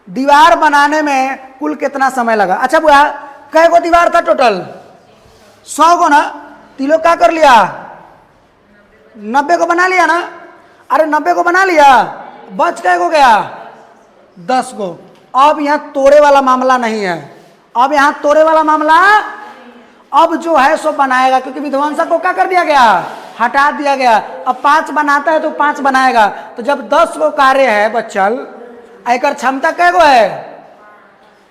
दीवार बनाने में कुल कितना समय लगा? अच्छा बुआ कै को दीवार था टोटल? 100 को ना। तीनों क्या कर लिया? 90 को बना लिया ना। अरे 90 को बना लिया, बच कै को गया? 10 को। अब यहां तोड़े वाला मामला नहीं है। अब यहां तोड़े वाला मामला अब जो है सो बनाएगा, क्योंकि विध्वंसक को क्या कर दिया गया? हटा दिया गया। अब 5 बनाता है तो 5 बनाएगा। तो जब 10 को कार्य है बच्चल, एकड़ क्षमता कै को है?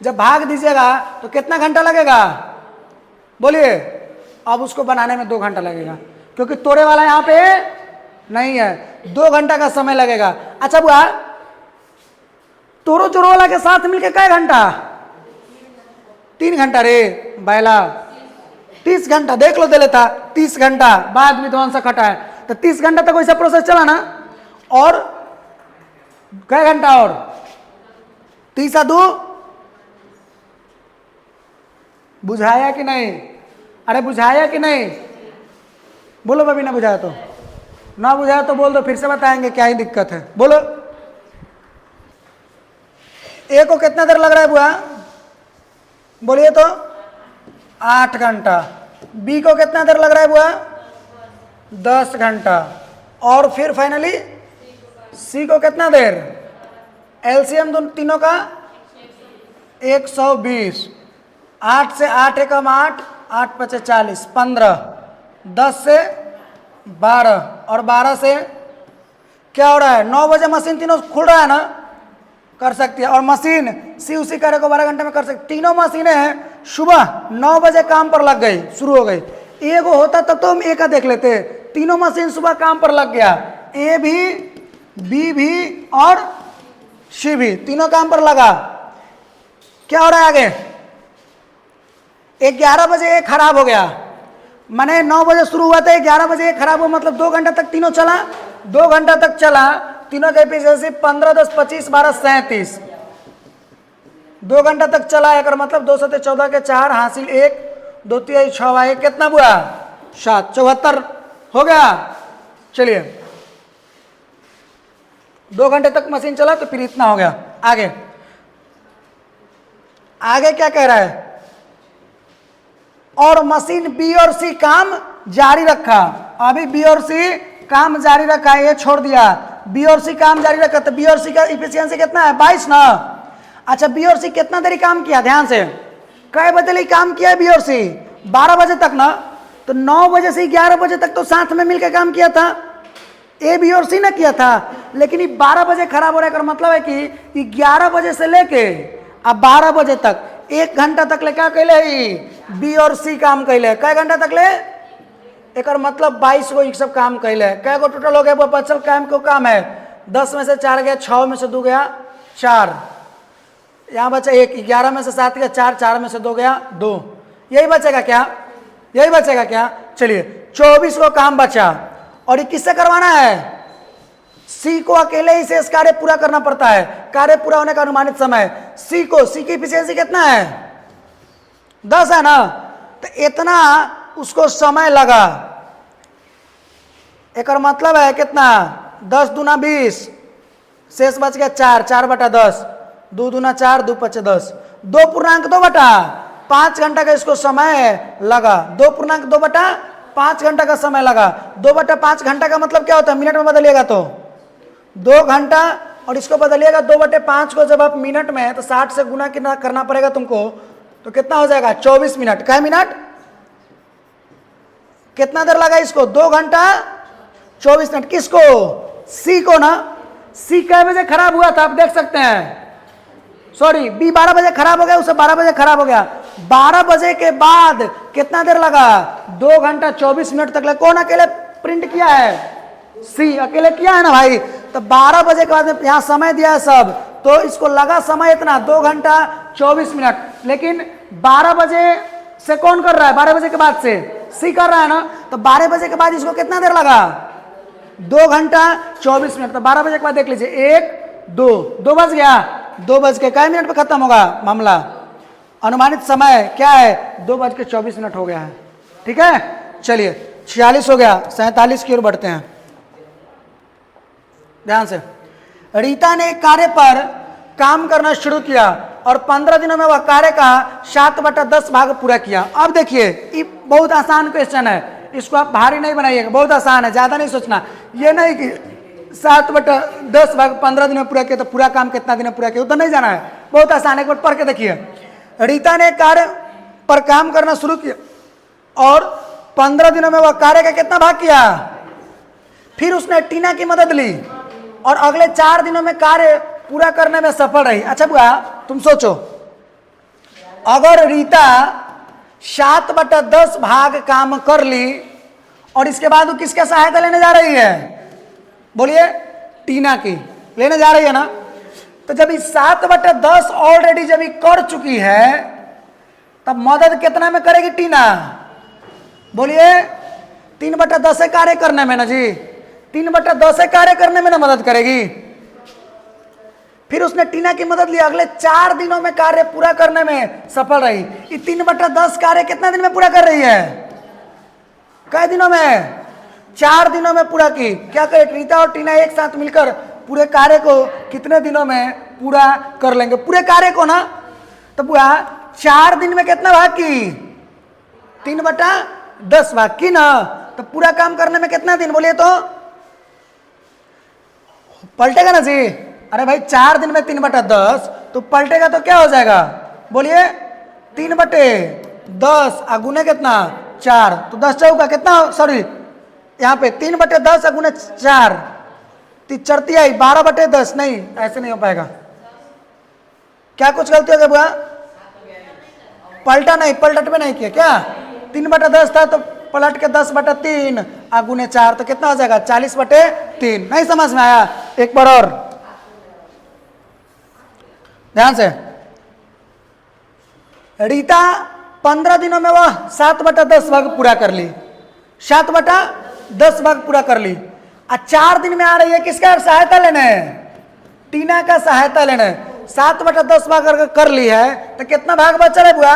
जब भाग दीजिएगा तो कितना घंटा लगेगा? बोलिए। अब उसको बनाने में 2 घंटा लगेगा, क्योंकि तोड़े वाला यहाँ पे नहीं है। 2 घंटा का समय लगेगा। अच्छा बुआ तोड़ो जोड़ो वाला के साथ मिलके कै घंटा? 3 घंटा रे बैला। 30 घंटा देख लो दे लेता। 30 घंटा बाद विध्वंसक हटा है, तो 30 घंटा तक वैसा प्रोसेस चला ना। और कै घंटा और? 30 2 बुझाया कि नहीं? अरे बुझाया कि नहीं? बोलो भाभी। ना बुझाया तो ना बुझाया तो बोल दो, फिर से बताएंगे क्या ही दिक्कत है। बोलो। ए को कितना देर लग रहा है बुआ? बोलिए तो 8 घंटा। बी को कितना देर लग रहा है बुआ? 10 घंटा। और फिर फाइनली सी को कितना देर? एलसीएम दोनों तीनों का 120। 8 से 8 एकम 8, 8 5 40, 15, 10 से 12 और 12 से क्या हो रहा है? 9 बजे मशीन तीनों खुल रहा है ना, कर सकती है। और मशीन सी उसी कार्य को 12 घंटे में कर सकती। तीनों मशीनें सुबह 9 बजे काम पर लग गई, शुरू हो गई। एगो होता तब तो हम एक का देख लेते। तीनों मशीन सुबह काम पर लग गया, ए भी, बी भी और सी भी, तीनों काम पर लगा। क्या हो रहा है आगे? 11 बजे एक खराब हो गया, माने 9 बजे शुरू हुआ था, 11 बजे एक खराब हुआ, मतलब 2 घंटा तक तीनों चला। 2 घंटा तक चला, तीनों के एफिशिएंसी 15 10 25 12 37। 2 घंटा तक चला एक मतलब 2 7 14 के 4 हासिल 1 2 3 6 1 कितना हुआ 7 74 हो गया। चलिए 2 घंटे तक मशीन चला तो फिर इतना हो गया। आगे आगे क्या कह रहा है, और मशीन बी और सी काम जारी रखा। अभी बी और सी काम जारी रखा, ये छोड़ दिया, बी और सी काम जारी रखा, तो बी और सी का इफिशियंसी कितना है 22 ना। अच्छा बी और सी कितना देरी काम किया, ध्यान से, कई बजे लिए काम किया है बी और सी 12 बजे तक ना, तो 9 बजे से 11 बजे तक तो साथ में मिलकर काम किया था, ए बी और सी ने किया था। लेकिन ये 12 बजे खराब हो रहा है, मतलब है कि 11 बजे से लेके अब 12 बजे तक 1 घंटा तक ले क्या कैले बी और सी काम कैले, कै घंटा तक ले, एक मतलब 22 गो सब काम कैले। कै गो टोटल हो गया वो बचल काम को काम है 10 में से 4 गया, 6 में से 2 गया 4, यहाँ बचा 1, 11 में से 7 गया 4, 4 में से 2 गया 2, यही बचेगा क्या, यही बचेगा क्या। चलिए 24 को काम बचा, और ये किससे करवाना है, सी को अकेले ही शेष कार्य पूरा करना पड़ता है। कार्य पूरा होने का अनुमानित समय सी को, सी की एफिशिएंसी कितना है 10 है ना, तो इतना उसको समय लगा, एक मतलब है कितना 10 दूना 20, शेष बच गया 4, 4 बटा 10, 2 दूना 4, 2 पचे 10, 2 पूर्णांक 2 बटा 5 घंटा का इसको समय लगा, 2 पूर्णांक 2 बटा 5 घंटा का समय लगा। 2 बटा 5 घंटा का मतलब क्या होता है, मिनट में बदलिएगा तो 2 घंटा, और इसको बदलिएगा 2 बटे 5 को जब आप मिनट में है तो 60 से गुना कितना करना पड़ेगा तुमको, तो कितना हो जाएगा 24 मिनट। क्या मिनट, कितना देर लगा इसको 2 घंटा 24 मिनट। किसको, सी को ना, सी कै बजे खराब हुआ था आप देख सकते हैं, सॉरी बी 12 बजे खराब हो गया, उसे 12 बजे खराब हो गया, 12 बजे के बाद कितना देर लगा 2 घंटा 24 मिनट तक लगा। कौन अकेले प्रिंट किया है, सी अकेले किया है ना भाई, तो 12 बजे के बाद यहाँ समय दिया है सब, तो इसको लगा समय इतना 2 घंटा 24 मिनट। लेकिन 12 बजे से कौन कर रहा है, 12 बजे के बाद से सी कर रहा है ना, तो 12 बजे के बाद इसको कितना देर लगा 2 घंटा 24 मिनट। तो 12 बजे के बाद देख लीजिए 1 2 2 बज गया, 2 बज के कै मिनट पे खत्म होगा मामला, अनुमानित समय क्या है 2 बज के 24 मिनट हो गया है। ठीक है, चलिए 46 हो गया, 47 की ओर बढ़ते हैं। ध्यान से, रीता ने एक कार्य पर काम करना शुरू किया और 15 दिनों में वह कार्य का 7/10 भाग पूरा किया। अब देखिए ये बहुत आसान क्वेश्चन है, इसको आप भारी नहीं बनाइएगा, बहुत आसान है, ज्यादा नहीं सोचना। ये नहीं कि 7/10 भाग 15 दिन में पूरा किया तो पूरा काम कितना दिन में पूरा किया, उधर नहीं जाना है, बहुत आसान है, एक बार पढ़ के देखिए। रीता ने कार्य पर काम करना शुरू किया और 15 दिनों में वह कार्य का कितना भाग किया, फिर उसने टीना की मदद ली और अगले 4 दिनों में कार्य पूरा करने में सफल रही। अच्छा बुआ तुम सोचो, अगर रीता 7/10 भाग काम कर ली और इसके बाद वो किसके सहायता लेने जा रही है, बोलिए टीना की लेने जा रही है ना, तो जब इस 7/10 ऑलरेडी जब ये कर चुकी है तब मदद कितना में करेगी टीना, बोलिए 3/10 कार्य करने में ना जी, 3/10 कार्य करने में ना मदद करेगी। फिर उसने टीना की मदद ली, अगले 4 दिनों में कार्य पूरा करने में सफल रही। ये 3/10 कार्य कितना दिन में पूरा कर रही है, कई दिनों में 4 दिनों में पूरा की। क्या करे, रीता और टीना एक साथ मिलकर पूरे कार्य को कितने दिनों में पूरा कर लेंगे, पूरे कार्य को ना, तो पूरा 4 दिन में कितना भाग की, 3/10 भाग की ना, तो पूरा काम करने में कितना दिन, बोलिए तो पलटेगा ना जी। अरे भाई 4 दिन में 3/10 तो पलटेगा तो क्या हो जाएगा, बोलिए 3/10 अगुने कितना 4, तो 10 चौका कितना, सॉरी यहाँ पे 3/10 अगुने 4 चरती आई 12/10, नहीं ऐसे नहीं हो पाएगा। क्या कुछ गलती हो गई बुआ, पलटा नहीं, पलट में नहीं किया क्या, 3/10 था तो पलट के 10/3 अगुने 4 तो कितना हो जाएगा 40/3। नहीं समझ में आया, एक बार और ध्यान से। रीता 15 दिनों में वह 7/10 भाग पूरा कर ली, 7/10 भाग पूरा कर ली। 4 दिन में आ रही है, किसका सहायता लेने? टीना का सहायता लेने। 7/10 भाग अगर कर ली है तो कितना भाग बचल है बुआ?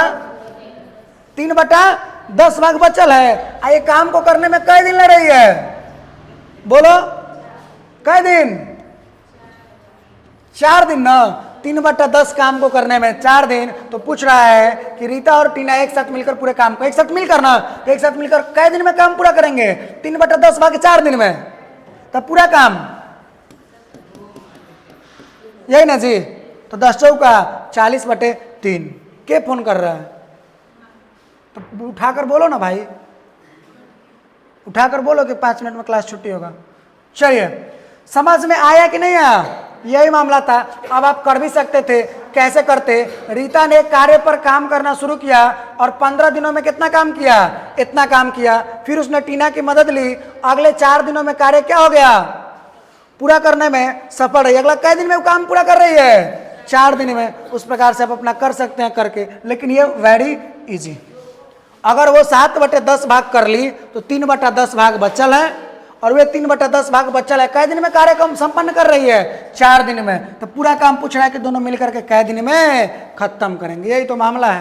3/10 भाग बचल है। ये काम को करने में कई दिन लग रही है? बोलो कई दिन? 4 दिन ना। 3/10 काम को करने में 4 दिन। तो पूछ रहा है कि रीता और टीना एक साथ मिलकर पूरे काम को, एक साथ मिलकर ना, एक साथ मिलकर कई दिन में काम पूरा करेंगे? 3/10 भाग 4 दिन में, तब पूरा काम, यही ना जी। तो 10 चौका 40/3। के फोन कर रहा है? तो उठाकर बोलो ना भाई, उठाकर बोलो कि 5 मिनट में क्लास छुट्टी होगा। चलिए, समझ में आया कि नहीं आया? यही मामला था। अब आप कर भी सकते थे। कैसे करते? रीता ने कार्य पर काम करना शुरू किया और 15 दिनों में कितना काम किया? इतना काम किया। फिर उसने टीना की मदद ली। अगले 4 दिनों में कार्य क्या हो गया? पूरा करने में सफल रही। अगला कई दिन में वो काम पूरा कर रही है? 4 दिन में। उस प्रकार से आप अपना कर सकते हैं करके, लेकिन ये वेरी इजी। अगर वो 7/10 भाग कर ली तो 3/10 भाग बचल है, और वे 3/10 भाग बचल है। कै दिन में कार्यक्रम संपन्न कर रही है? 4 दिन में। तो पूरा काम पूछ रहा है कि दोनों मिलकर के कै दिन में खत्म करेंगे। यही तो मामला है।